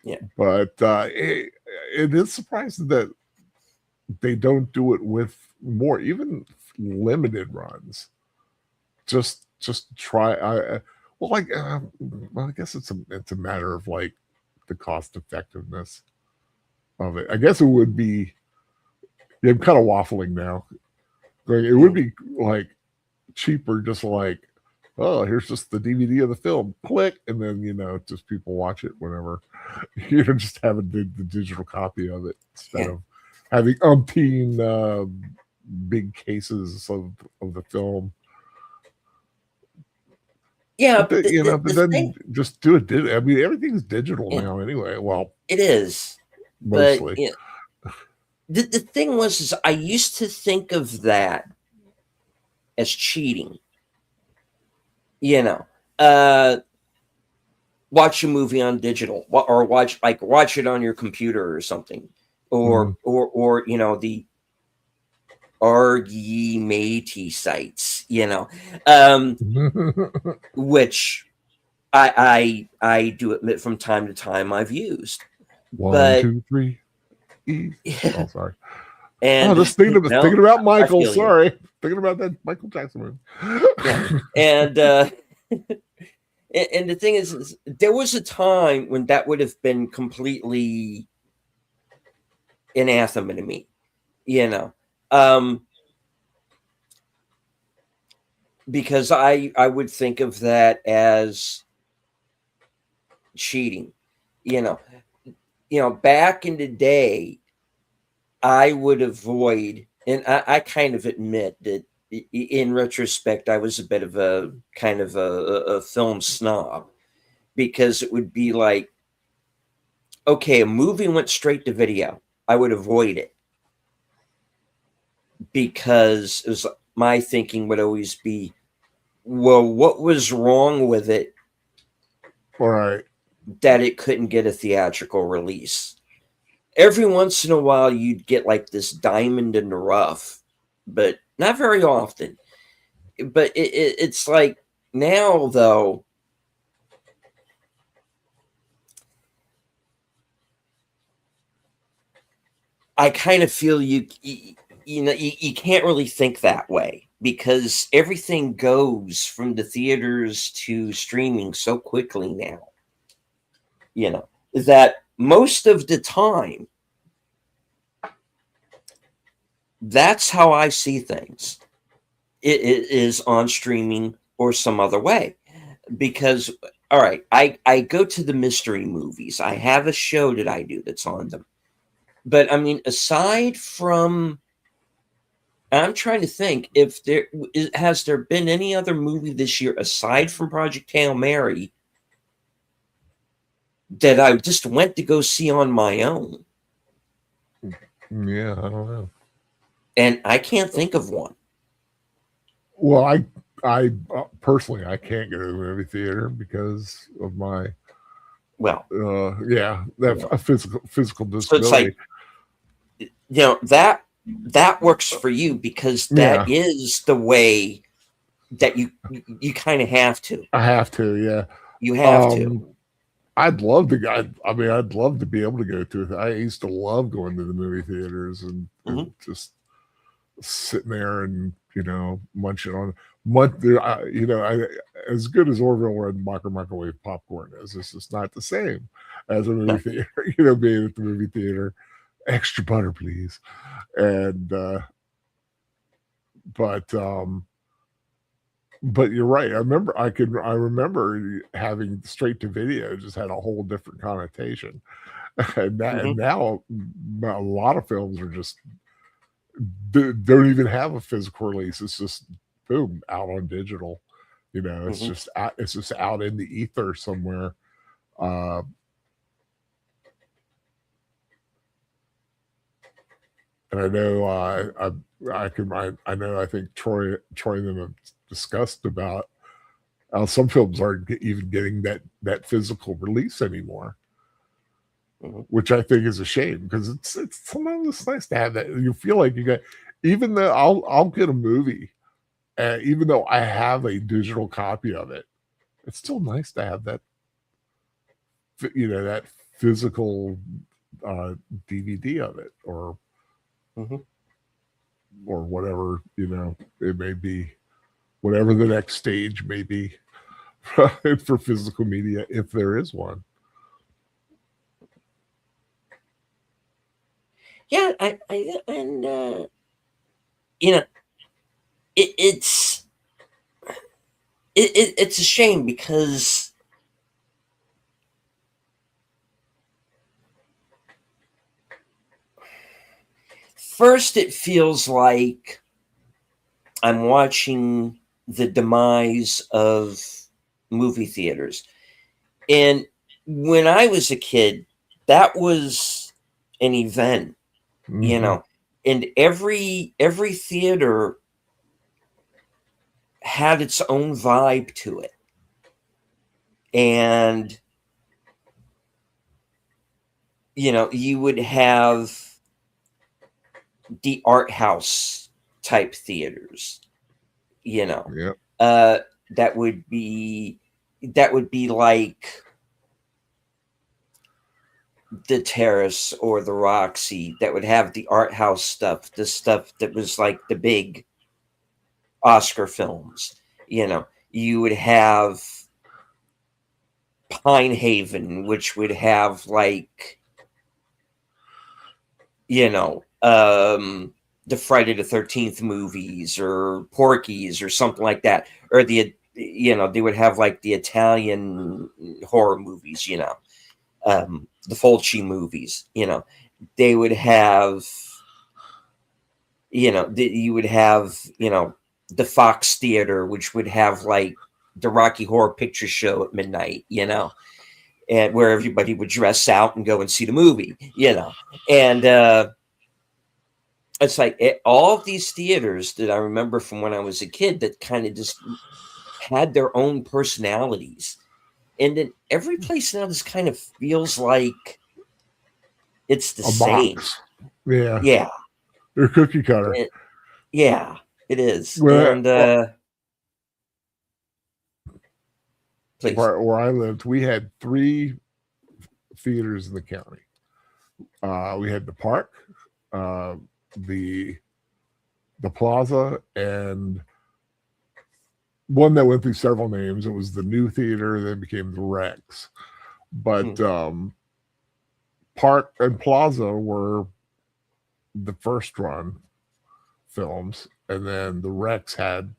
Yeah, but it is surprising that they don't do it with more, even limited runs. Just try. I guess it's a matter of like the cost effectiveness of it. I guess it would be. Yeah, I'm kind of waffling now. Like, it would be like cheaper, just like, oh, here's just the DVD of the film, click, and then just people watch it whenever. Just having the digital copy of it instead of having umpteen big cases of the film. Yeah, but then just do it. I mean, everything's digital now anyway. Well, it is mostly. But the thing is I used to think of that as cheating. Watch a movie on digital, or watch it on your computer or something, or the Argy matey sites, which I do admit from time to time I've used. 1, 2, 3. Oh, sorry. And just thinking about Michael. Sorry, thinking about that Michael Jackson movie. Yeah. And and the thing is, there was a time when that would have been completely anathema to me, because I would think of that as cheating, back in the day, I would avoid, and I kind of admit that in retrospect, I was a bit of a kind of a film snob, because it would be like, okay, a movie went straight to video, I would avoid it, because it was, my thinking would always be, well, what was wrong with it? All right. That it couldn't get a theatrical release. Every once in a while, you'd get like this diamond in the rough, but not very often. but it's like now though. I kind of feel you know, you can't really think that way because everything goes from the theaters to streaming so quickly now. You know, that most of the time, that's how I see things. It is on streaming or some other way. Because, all right, I go to the mystery movies. I have a show that I do that's on them. But I mean, aside from, I'm trying to think if has there been any other movie this year aside from Project Hail Mary that I just went to go see on my own. Yeah, I don't know. And I can't think of one. Well, I personally, I can't go to the movie theater because of my, a physical disability. So it's like, you know, that works for you because that is the way that you kind of have to. I have to, yeah. You have to. I'd love to. I'd love to be able to go to it. I used to love going to the movie theaters and just sitting there and munching on as good as Orville Red microwave popcorn is. It's just not the same as a movie theater. Being at the movie theater, extra butter, please. And but you're right. I remember having straight to video just had a whole different connotation, and now a lot of films are just don't even have a physical release. It's just boom out on digital. It's just out in the ether somewhere. And I know I think Troy and them have discussed about how some films aren't even getting that physical release anymore, which I think is a shame because it's sometimes it's nice to have that. You feel like you got, even though I'll get a movie, even though I have a digital copy of it, it's still nice to have that, that physical DVD of it or whatever it may be. Whatever the next stage may be for physical media, if there is one. Yeah, it's a shame because first it feels like I'm watching the demise of movie theaters. And when I was a kid, that was an event, and every theater had its own vibe to it. And, you would have the art house type theaters, that would be like the Terrace or the Roxy, that would have the art house stuff, the stuff that was like the big Oscar films. You would have Pine Haven, which would have like, the Friday the 13th movies or Porky's or something like that. Or they would have like the Italian horror movies, the Fulci movies, they would have, you would have, the Fox Theater, which would have like the Rocky Horror Picture Show at midnight, and where everybody would dress out and go and see the movie, and, it's like all of these theaters that I remember from when I was a kid that kind of just had their own personalities. And then every place now just kind of feels like it's the same. Box. Yeah. Yeah. They're cookie cutter. Yeah, it is. Well, and Please. where I lived, we had 3 theaters in the county. We had the park, the plaza, and one that went through several names. It was the New Theater, then became the Rex. But Park and Plaza were the first run films, and then the Rex had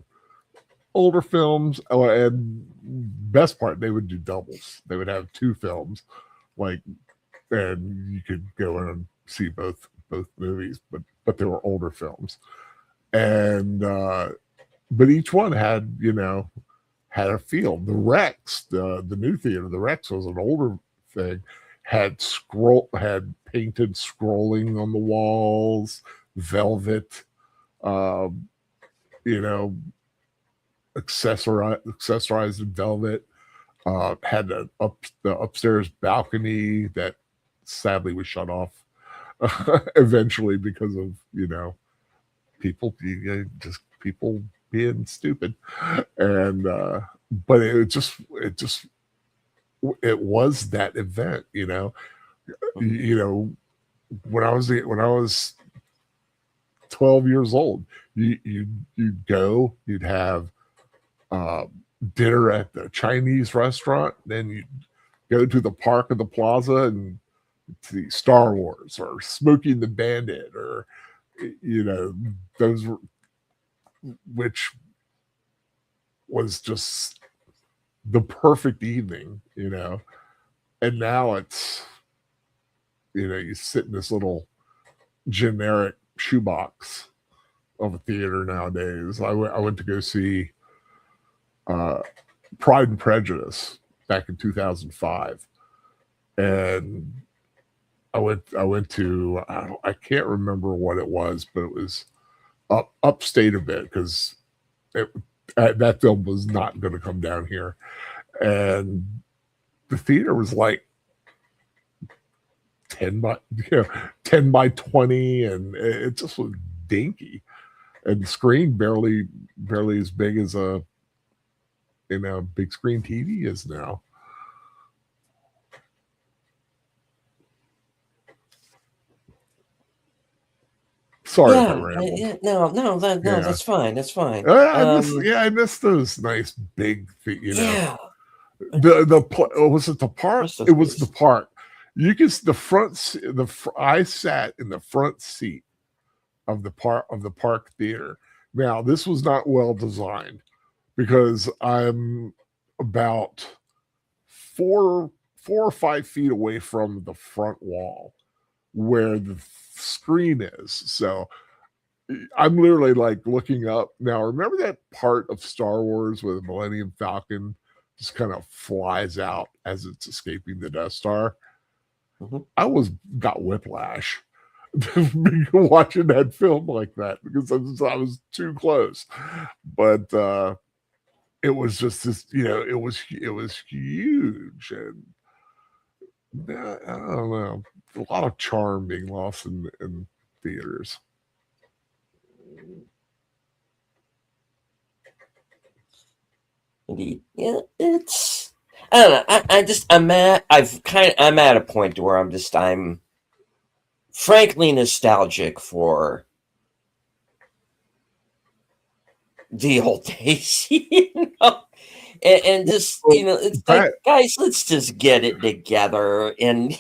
older films. And best part, they would do doubles. They would have 2 films, like, and you could go in and see both movies, but they were older films. And but each one had a feel. The Rex, the New Theater, the Rex was an older thing, had painted scrolling on the walls, velvet, accessorized in velvet, had the upstairs balcony that sadly was shut off eventually because of people being stupid. And but it was that event. When I was 12 years old, you'd go, you'd have dinner at the Chinese restaurant, then you'd go to the park of the plaza and see Star Wars or Smokey and the Bandit, or those were, which was just the perfect evening. And now it's you sit in this little generic shoebox of a theater nowadays. I went to go see Pride and Prejudice back in 2005, and I went to I can't remember what it was, but it was upstate a bit, because that film was not going to come down here, and the theater was like 10 by 20, and it just was dinky, and the screen barely as big as a big screen TV is now. Sorry if I rambled. No, that's fine. That's fine. I miss those nice big feet. Yeah. Was it the park? It was the park. You can I sat in the front seat of the park theater. Now, this was not well designed, because I'm about 4 or 5 feet away from the front wall where the screen is. So I'm literally like looking up. Now, remember that part of Star Wars where the Millennium Falcon just kind of flies out as it's escaping the Death Star? Mm-hmm. I got whiplash watching that film like that, because I was too close. But it was just this, it was huge, and I don't know, a lot of charm being lost in theaters. Indeed. Yeah, it's, I don't know. I'm at a point where I'm frankly nostalgic for the old days, and just, it's like, guys, let's just get it together. And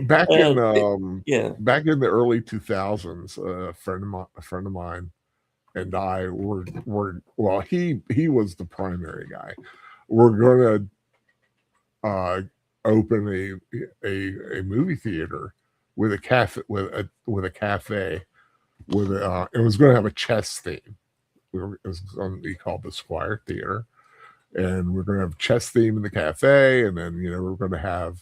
back in the early 2000s, a friend of mine and I were well, he was the primary guy. We're gonna open a movie theater with a cafe, it was going to have a chess theme. It was going to be called the Squire Theater, and we're going to have a chess theme in the cafe, and then we're going to have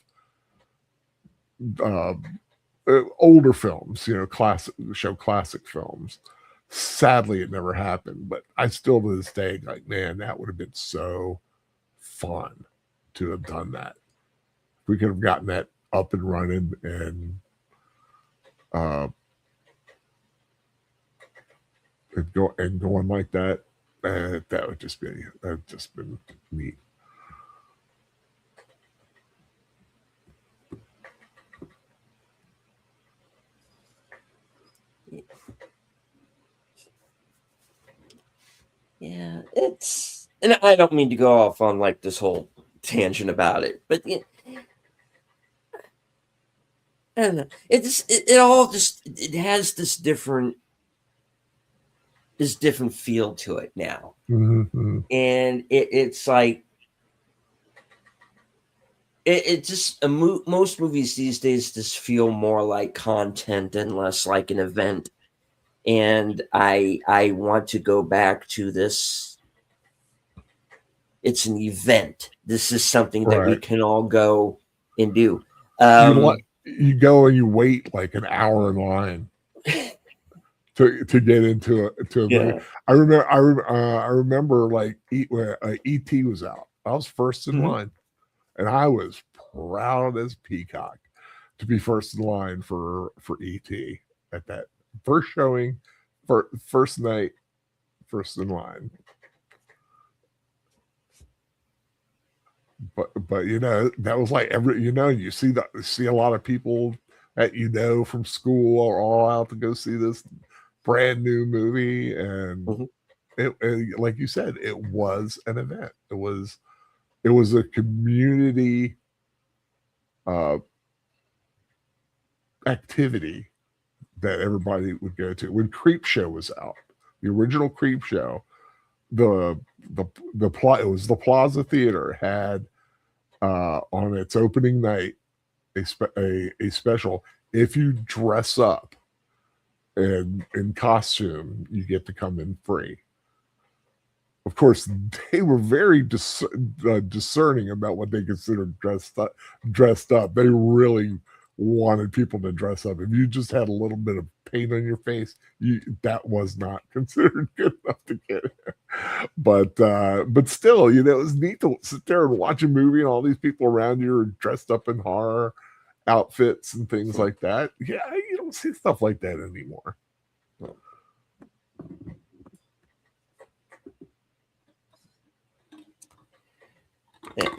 older films, classic films. Sadly, it never happened, but I still to this day, like, man, that would have been so fun to have done that. We could have gotten that up and running, and going like that. That would just been neat. yeah, it's, and I don't mean to go off on like this whole tangent about it, but I don't know. It all just it has this different feel to it now, and it's like it just most movies these days just feel more like content and less like an event. And I want to go back to this. It's an event. This is something that we can all go and do. You go and you wait like an hour in line to get into a movie. I remember like when E.T. was out. I was first in line, and I was proud as peacock to be first in line for E.T. at that first showing, first night, first in line. But you know, that was like you see a lot of people that from school are all out to go see this brand new movie, and it like you said, it was an event. It was a community activity that everybody would go to. When Creepshow was out, the original Creepshow, the plot, it was the Plaza Theater, had on its opening night a special. If you dress up in costume, you get to come in free. Of course, they were very discerning about what they considered dressed up. They really wanted people to dress up. If you just had a little bit of paint on your face, that was not considered good enough to get in. But still, it was neat to sit there and watch a movie, and all these people around you are dressed up in horror outfits and things like that. Yeah, you don't see stuff like that anymore. Yeah.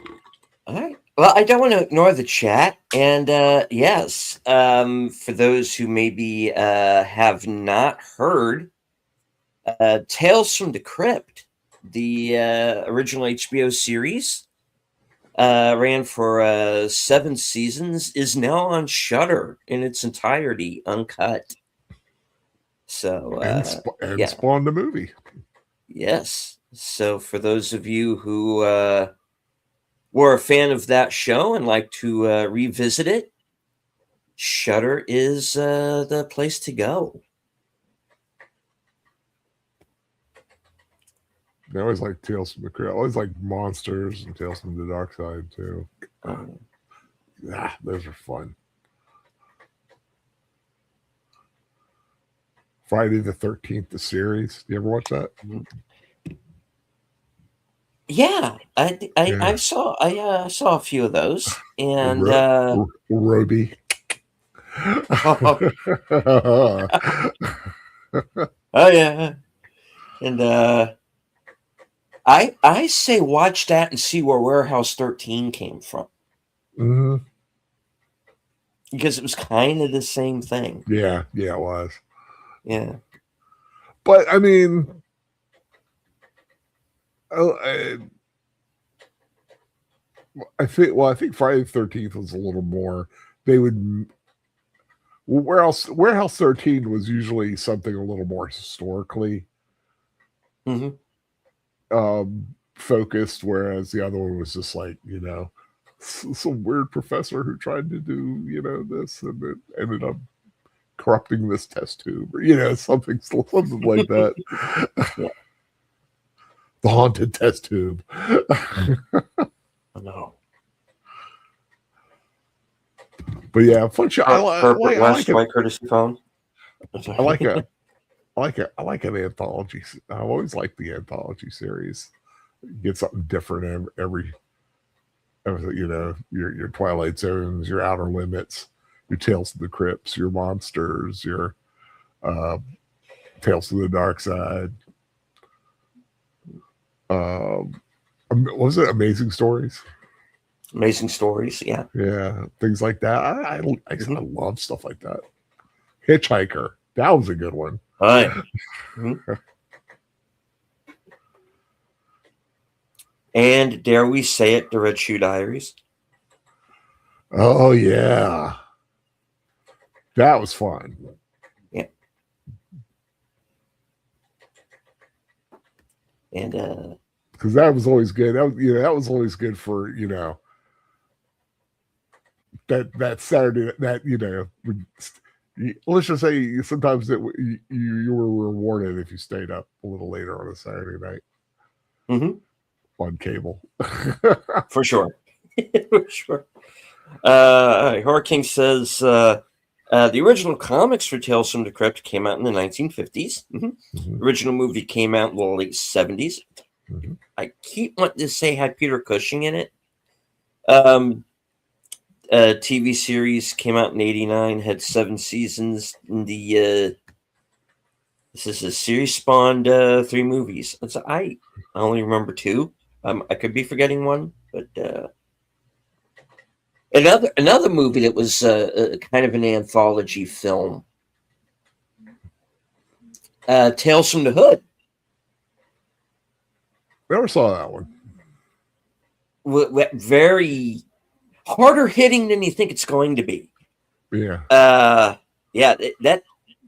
All right. Well, I don't want to ignore the chat. And yes, for those who maybe have not heard, Tales from the Crypt, the original HBO series, ran for 7 seasons, is now on Shudder in its entirety, uncut. So and spawned a movie. Yes. So for those of you who were a fan of that show and like to revisit it, Shudder is the place to go. I always like Tales from the Crypt. I always like Monsters and Tales from the Dark Side too. Those are fun. Friday the 13th, the series. Do you ever watch that? Yeah, I saw a few of those, and Roby. Oh yeah, and I say watch that and see where Warehouse 13 came from, because it was kind of the same thing. Yeah, it was. Yeah, but I mean, I think Friday the 13th was a little more. They would. Warehouse 13 was usually something a little more historically focused, whereas the other one was just like, some weird professor who tried to do, this, and it ended up corrupting this test tube, or something like that. The haunted test tube. No. But yeah, fun show. Herbert West, White Courtesy Phone. I like an anthology. I always like the anthology series. You get something different every your Twilight Zones, your Outer Limits, your Tales of the Crypts, your Monsters, your Tales of the Dark Side. Was it Amazing Stories? Amazing Stories, yeah. Yeah, things like that. I love stuff like that. Hitchhiker, that was a good one. All right. And dare we say it, the Red Shoe Diaries. Oh yeah, that was fun. Yeah. And because that was always good. That was always good for that Saturday. Let's just say sometimes you were rewarded if you stayed up a little later on a Saturday night on cable. For sure. For sure. Horror King says the original comics for Tales from the Crypt came out in the 1950s. The original movie came out in the late 70s. I keep wanting to say had Peter Cushing in it. TV series came out in 89, had 7 seasons. This is a series spawned 3 movies. I only remember 2. I could be forgetting one, but another movie that was kind of an anthology film. Tales from the Hood. Never saw that one. Very harder hitting than you think it's going to be. Yeah.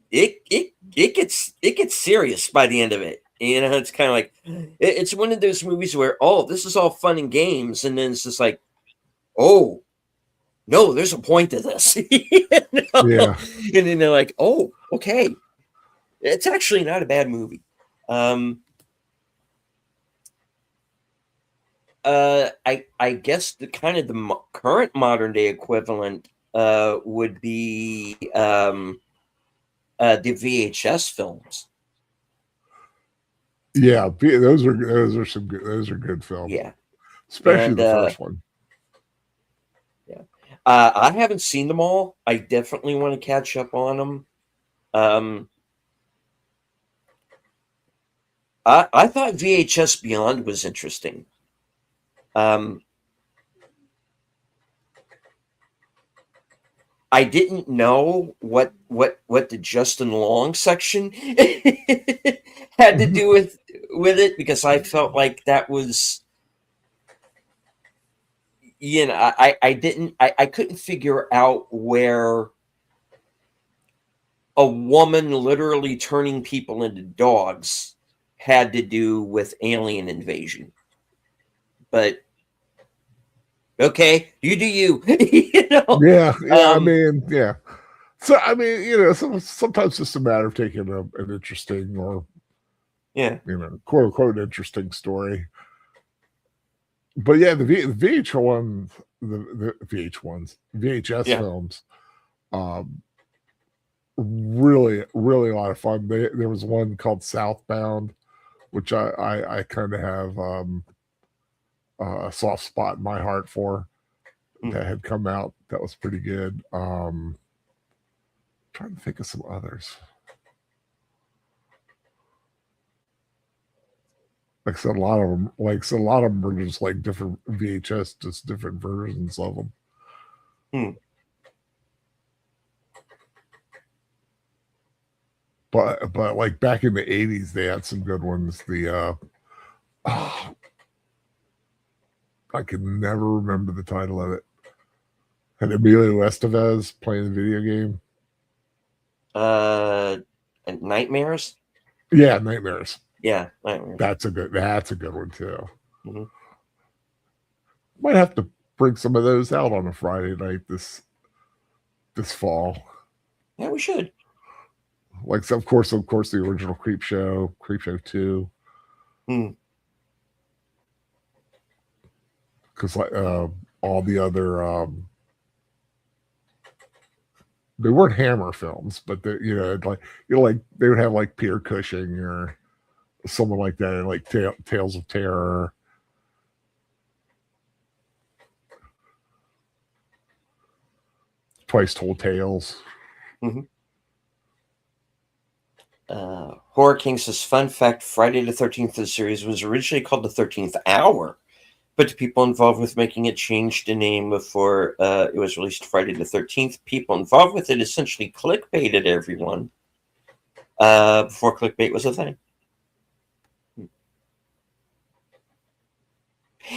It gets serious by the end of it. It's kind of like it's one of those movies where this is all fun and games, and then it's just like, oh no, there's a point to this. Yeah. And then they're like, oh, okay, it's actually not a bad movie. I guess the kind of the current modern day equivalent would be the VHS films. Yeah, those are good films. Yeah, especially the first one. Yeah, I haven't seen them all. I definitely want to catch up on them. I thought VHS Beyond was interesting. I didn't know what the Justin Long section had to do with it, because I felt like that was, I couldn't figure out where a woman literally turning people into dogs had to do with alien invasion. But okay, you do you. Yeah. I mean, yeah. So I mean, sometimes it's just a matter of taking an interesting or quote unquote interesting story. But yeah, the VHS films, really, really a lot of fun. There was one called Southbound, which I kind of have a soft spot in my heart for, that had come out. That was pretty good. Trying to think of some others. Like I said, a lot of them were just like different VHS, just different versions of them. But like back in the 80s, they had some good ones. I can never remember the title of it. Had Emilio Estevez playing the video game. Nightmares? Yeah, Nightmares. Yeah, Nightmares. That's a good one too. Might have to bring some of those out on a Friday night this fall. Yeah, we should. Like, so of course, the original Creepshow 2. Because like all the other, they weren't Hammer films, but they would have like Peter Cushing or someone like that, like Tales of Terror. Twice Told Tales. Horror King says, fun fact, Friday the 13th of the series was originally called the 13th Hour, but the people involved with making it changed the name before it was released Friday the 13th. People involved with it essentially clickbaited everyone before clickbait was a thing.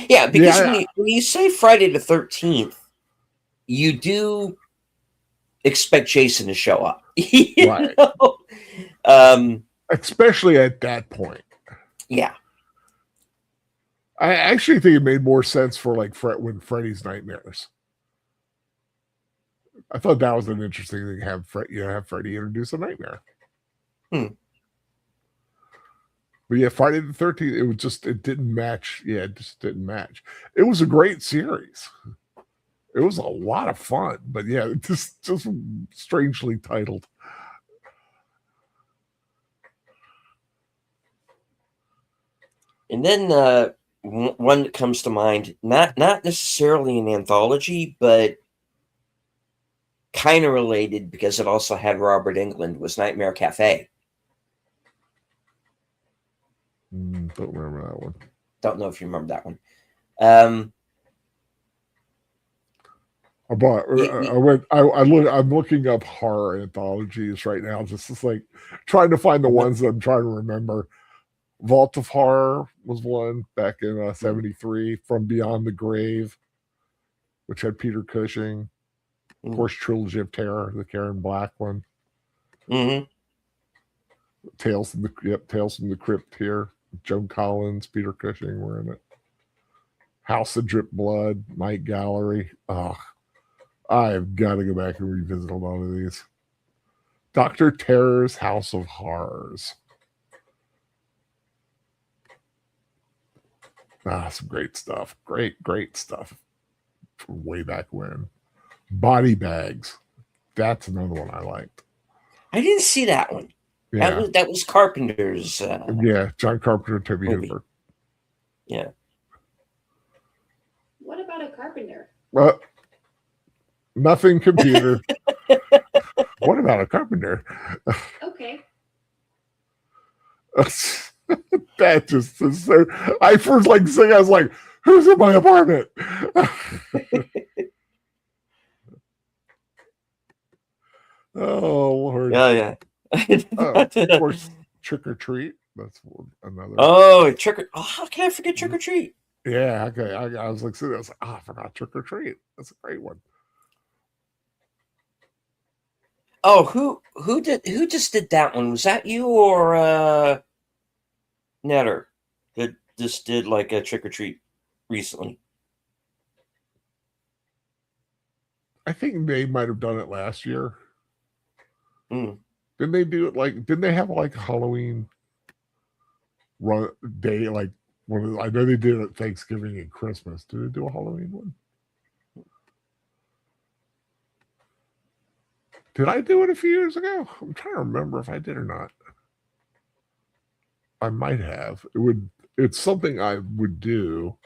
Yeah, because Yeah, when you say Friday the 13th, you do expect Jason to show up. You right. know? Especially at that point. Yeah. I actually think it made more sense for like when Freddy's Nightmares. I thought that was an interesting thing. Have Freddy introduce a nightmare. Hmm. But yeah, Friday the 13th, it didn't match. Yeah, it just didn't match. It was a great series. It was a lot of fun, but yeah, just strangely titled. And then one that comes to mind, not necessarily an anthology, but kind of related because it also had Robert Englund, was Nightmare Cafe. Don't remember that one. Don't know if you remember that one. I'm looking up horror anthologies right now. Just like trying to find the ones that I'm trying to remember. Vault of Horror was one back in '73. From Beyond the Grave, which had Peter Cushing. Of course, Trilogy of Terror, the Karen Black one. Mm-hmm. Tales from the Crypt here. Joan Collins, Peter Cushing were in it. House of Drip Blood, Night Gallery. Oh, I've got to go back and revisit a lot of these. Dr. Terror's House of Horrors. Some great stuff. Great stuff from way back when. Body Bags. That's another one I liked. I didn't see that one. Yeah. That was Carpenter's. Yeah, John Carpenter, Toby Hooper. Yeah. What about a carpenter? Nothing computer. What about a carpenter? Okay. That just is so. I first I was like, "Who's in my apartment?" Oh Lord! Oh yeah. Of course, Trick or Treat. That's another. Oh, how can I forget Trick or Treat? Yeah, okay. I was like, I forgot Trick or Treat. That's a great one. Oh, who just did that one? Was that you or Netter that just did like a Trick or Treat recently? I think they might have done it last year. Mm. Didn't they do it didn't they have like Halloween run day? I know they did it at Thanksgiving and Christmas. Did they do a Halloween one? Did I do it a few years ago? I'm trying to remember if I did or not. I might have. It's something I would do.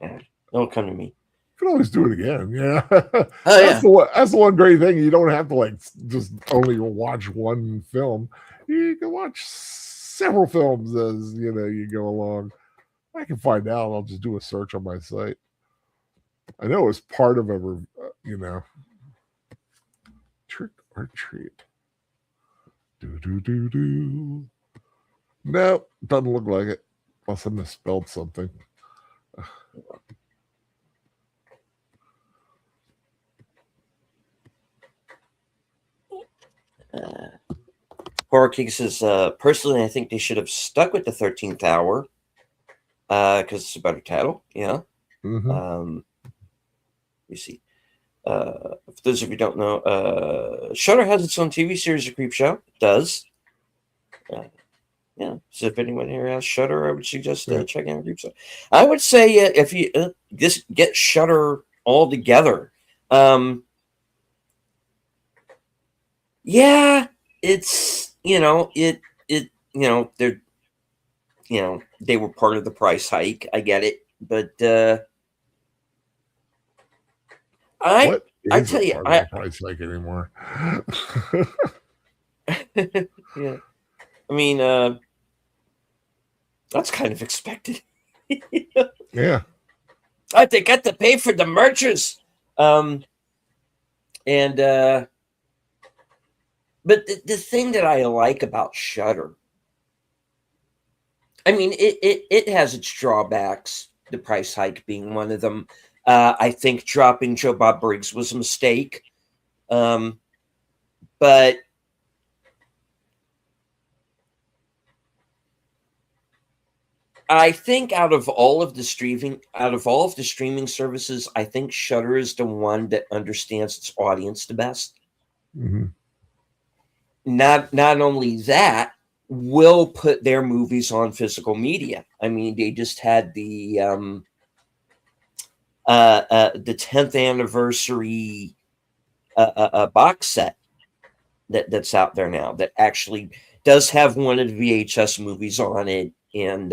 Yeah, don't come to me. You can always do it again. Yeah. That's the one great thing. You don't have to just only watch one film. You can watch several films as you go along. I can find out. I'll just do a search on my site. I know it's part of a Trick or Treat. Do. Nope, doesn't look like it. Unless I misspelled something. Horror King says, personally, I think they should have stuck with the 13th Hour because it's a better title. Yeah. Mm-hmm. You see. For those of you who don't know, Shudder has its own TV series, of Creepshow. It does. Yeah. So if anyone here has Shudder, I would suggest checking out Creepshow. I would say if you just get Shudder all together. Yeah, it's they were part of the price hike. I get it, but I tell you, I price hike anymore. Yeah, I mean, that's kind of expected. Yeah, they got to pay for the merchants, and But the thing that I like about Shudder, I mean, it has its drawbacks, the price hike being one of them. I think dropping Joe Bob Briggs was a mistake. But I think out of all of the streaming services, I think Shudder is the one that understands its audience the best. Mm-hmm. Not only that, will put their movies on physical media. I mean, they just had the 10th anniversary box set that's out there now that actually does have one of the VHS movies on it, and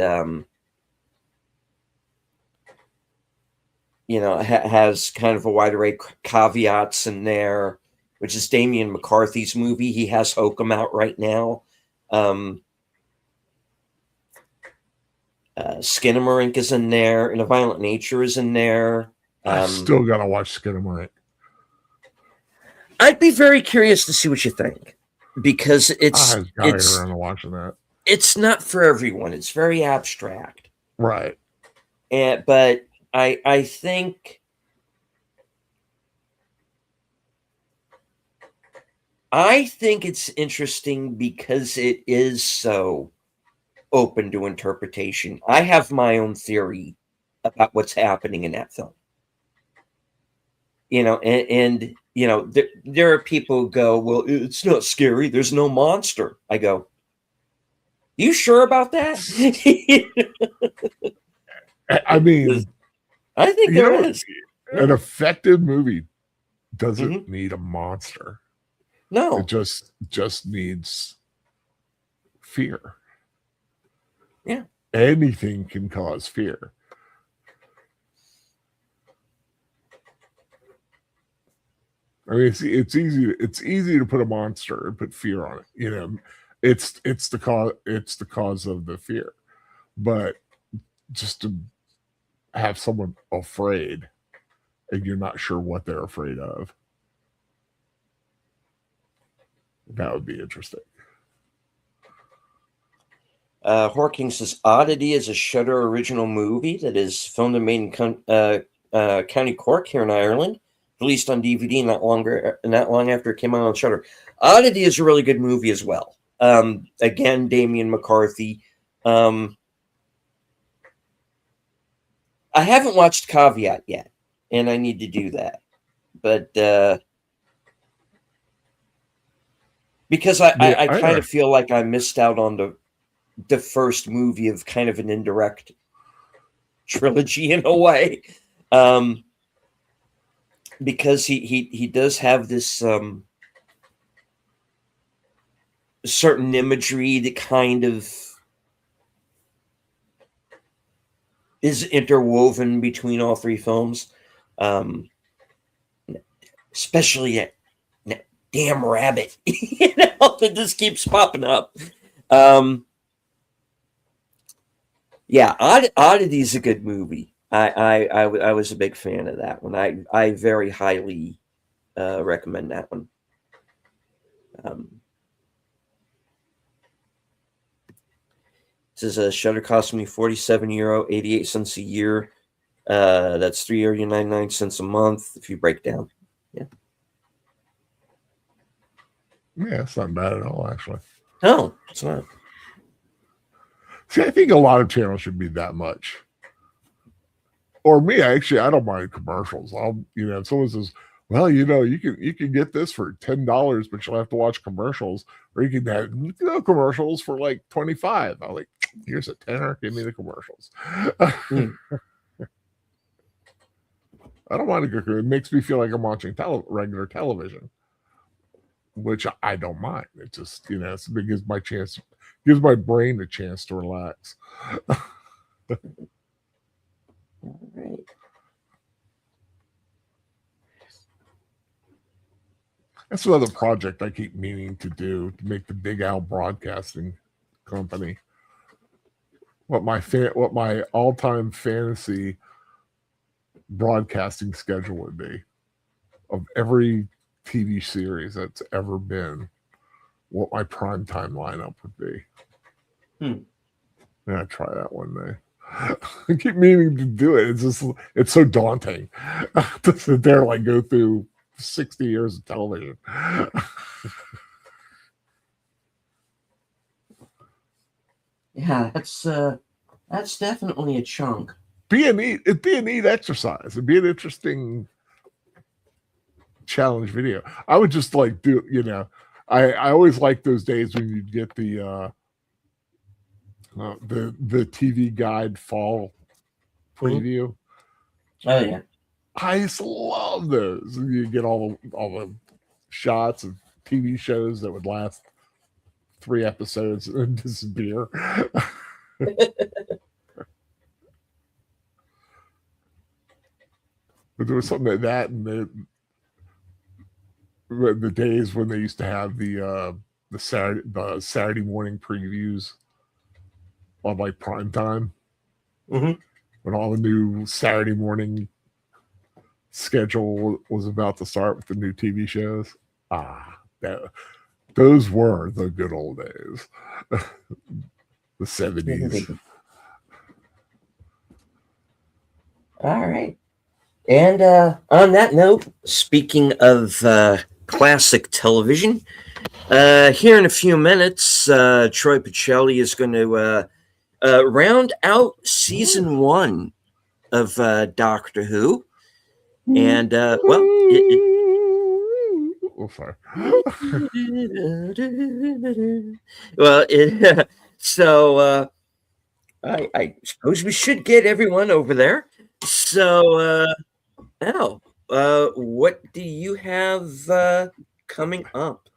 has kind of a wide array of caveats in there, which is Damian McCarthy's movie. He has Hokum out right now. Skinamarink is in there, and A Violent Nature is in there. I still gotta watch Skinamarink. I'd be very curious to see what you think, because it's around to watching that. It's not for everyone. It's very abstract, right? But I think it's interesting because it is so open to interpretation. I have my own theory about what's happening in that film. And there are people who go, well, it's not scary. There's no monster. I go, you sure about that? I mean, I think there is. An effective movie doesn't need a monster. No. It just needs fear. Yeah. Anything can cause fear. I mean, it's easy to put a monster and put fear on it. It's the cause of the fear. But just to have someone afraid and you're not sure what they're afraid of, that would be interesting. Horking says Oddity is a Shudder original movie that is filmed and made in County Cork here in Ireland, released on DVD not long after it came out on Shudder. Oddity is a really good movie as well. Again, Damian McCarthy. I haven't watched Caveat yet, and I need to do that. But because I kind of feel like I missed out on the first movie of kind of an indirect trilogy in a way. Because he does have this certain imagery that kind of is interwoven between all three films, especially that damn rabbit, that just keeps popping up. Yeah, Oddity is a good movie. I was a big fan of that one. I very highly recommend that one. This is a Shudder cost me €47, 88 cents a year. That's €3.99 a month if you break down. Yeah. Yeah, it's not bad at all, actually. No, it's not. See, I think a lot of channels should be that much. Or me, I don't mind commercials. If someone says, well, you can get this for $10, but you'll have to watch commercials, or you can have commercials for like $25. I'm like, here's a $10, give me the commercials. I don't want to go. It makes me feel like I'm watching regular television, which I don't mind. It just it gives my brain a chance to relax. All right. That's another project I keep meaning to do, to make the Big Al Broadcasting Company. What my all-time fantasy broadcasting schedule would be of every TV series that's ever been what my primetime lineup would be. Yeah, try that one day. I keep meaning to do it. It's so daunting to sit there and like go through 60 years of television. Yeah, that's definitely a chunk. It'd be a neat exercise. It'd be an interesting challenge video. I would just like do, I always like those days when you get the TV Guide fall preview. Oh yeah, I just love those. You get all the shots of TV shows that would last 3 episodes and disappear. But there was something like that in the days when they used to have the Saturday morning previews on like prime time. Mm-hmm. When all the new Saturday morning schedule was about to start with the new TV shows. Those were the good old days. The 70s. All right. And on that note, speaking of classic television, here in a few minutes, Troy Pacelli is going to round out season 1 of Doctor Who. And, well, sorry. Well, so I suppose we should get everyone over there. So, Al, what do you have coming up?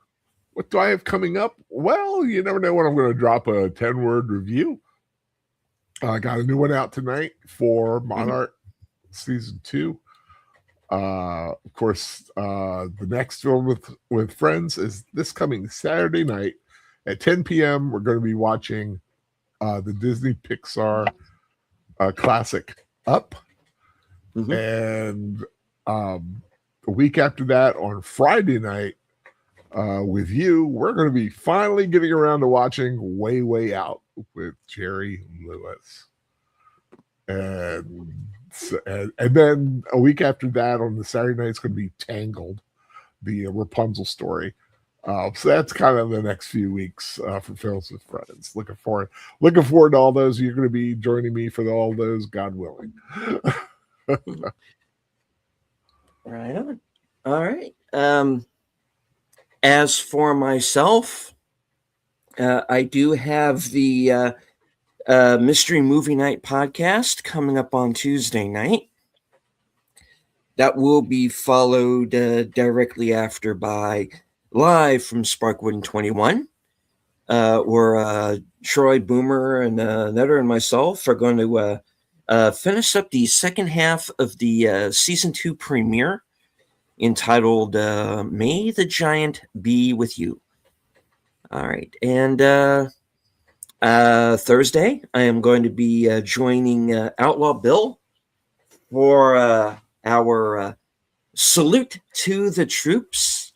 What do I have coming up? Well, you never know when I'm going to drop a 10-word review. I got a new one out tonight for Monarch season 2. Of course, the next film with friends is this coming Saturday night at 10 p.m. We're going to be watching the Disney Pixar classic Up. And a week after that, on Friday night, with you, we're going to be finally getting around to watching Way, Way Out with Jerry Lewis. And then a week after that, on the Saturday night, it's going to be Tangled, the Rapunzel story. So that's kind of the next few weeks for Films with Friends. Looking forward to all those. You're going to be joining me for all those, God willing. Right on. All right. As for myself, I do have the Mystery Movie Night podcast coming up on Tuesday night. That will be followed directly after by Live from Sparkwood 21, where Troy, Boomer, and Netter and myself are going to finish up the second half of the season 2 premiere entitled May the Giant Be With You. All right. And Thursday, I am going to be joining Outlaw Bill for our Salute to the Troops,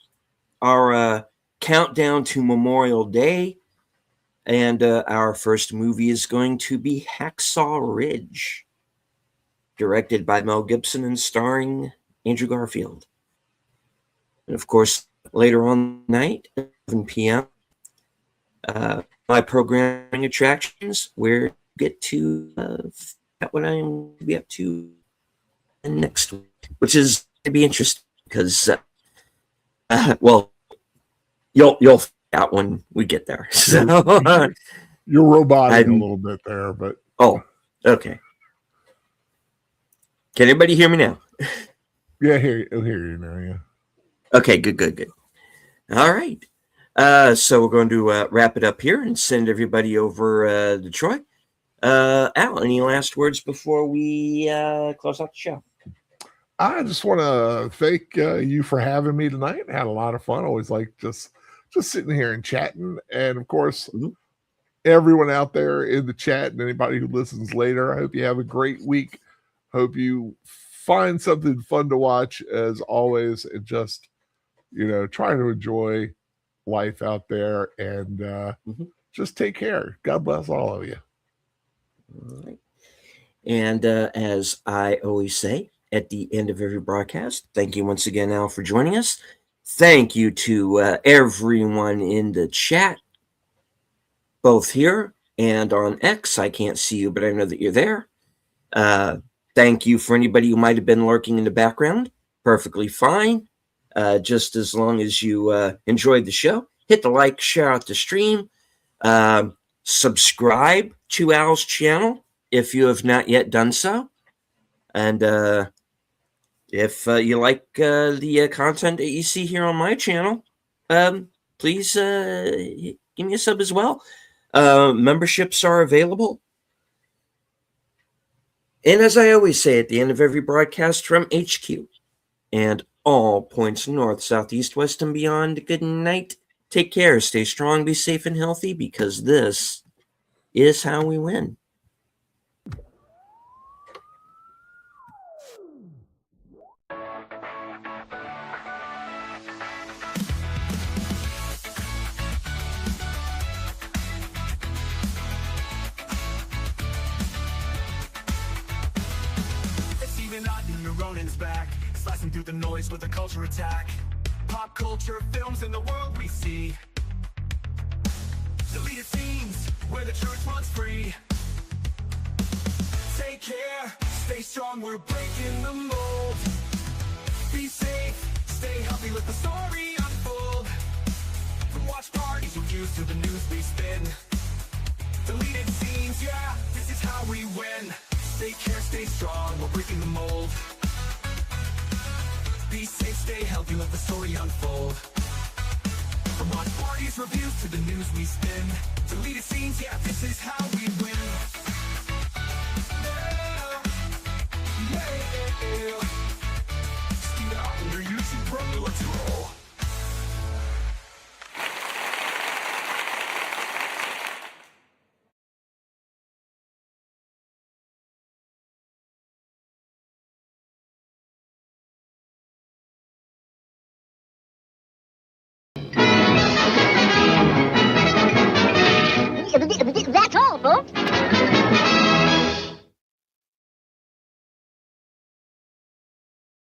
our countdown to Memorial Day. And our first movie is going to be Hacksaw Ridge, directed by Mel Gibson and starring Andrew Garfield. And of course, later on night, 11 p.m., my programming attractions, where you get to what I'm going to be up to next week, which is going to be interesting because, well, you'll find out when we get there. So you're robotic a little bit there, but oh, okay. Can anybody hear me now? Yeah, I'll hear you now. Yeah. Okay, good. All right. So we're going to wrap it up here and send everybody over to Troy. Al, any last words before we close out the show? I just want to thank you for having me tonight. I had a lot of fun. Always like just sitting here and chatting. And of course, everyone out there in the chat and anybody who listens later, I hope you have a great week. Hope you find something fun to watch as always, and just, try to enjoy life out there, and just take care. God bless all of you. All right. And as I always say at the end of every broadcast, thank you once again, Al, for joining us. Thank you to everyone in the chat, both here and on X. I can't see you, but I know that you're there. Thank you for anybody who might have been lurking in the background. Perfectly fine. Just as long as you enjoyed the show. Hit the like, share out the stream. Subscribe to Al's channel if you have not yet done so. And if you like the content that you see here on my channel, please give me a sub as well. Memberships are available. And as I always say at the end of every broadcast from HQ and all points north, south, east, west, and beyond, good night. Take care, stay strong, be safe and healthy, because this is how we win. It's even odd when Ronin's back, slicing through the noise with a culture attack. Pop culture, films, and the world we see. Deleted scenes where the truth runs free. Take care, stay strong, we're breaking the mold. Be safe, stay healthy, let the story unfold. From watch parties we use to the news we spin. Deleted scenes, yeah, this is how we win. Take care, stay strong, we're breaking the mold. Be safe, stay healthy, let the story unfold. From watch parties, reviews, to the news we spin. Deleted scenes, yeah, this is how we win. Yeah. Steve out on your YouTube, bro, let's roll.